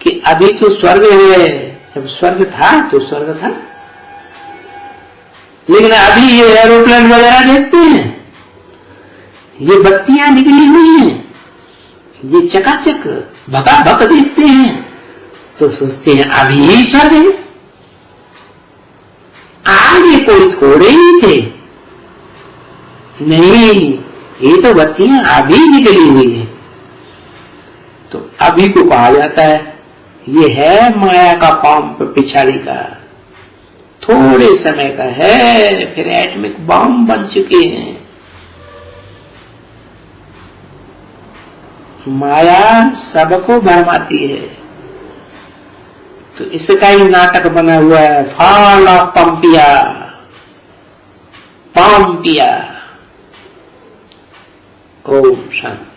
कि अभी तो स्वर्ग है, जब स्वर्ग था तो स्वर्ग था, लेकिन अभी ये एरोप्लेन वगैरह देखते हैं, ये बत्तियां निकली हुई हैं, ये चकाचक भकाभक देखते हैं, तो सोचते हैं अभी ही स्वर्ग है। आगे कोई थोड़े ही थे, नहीं, ये तो बत्तियां अभी निकली हुई है। तो अभी को कहा जाता है ये है माया का पंप पिछाड़ी का, थोड़े समय का है, फिर एटमिक बम बन चुके हैं। माया सबको भरमाती है। तो इसका ही नाटक बना हुआ है, फॉल ऑफ पंपिया, पंपिया। ओम शांति।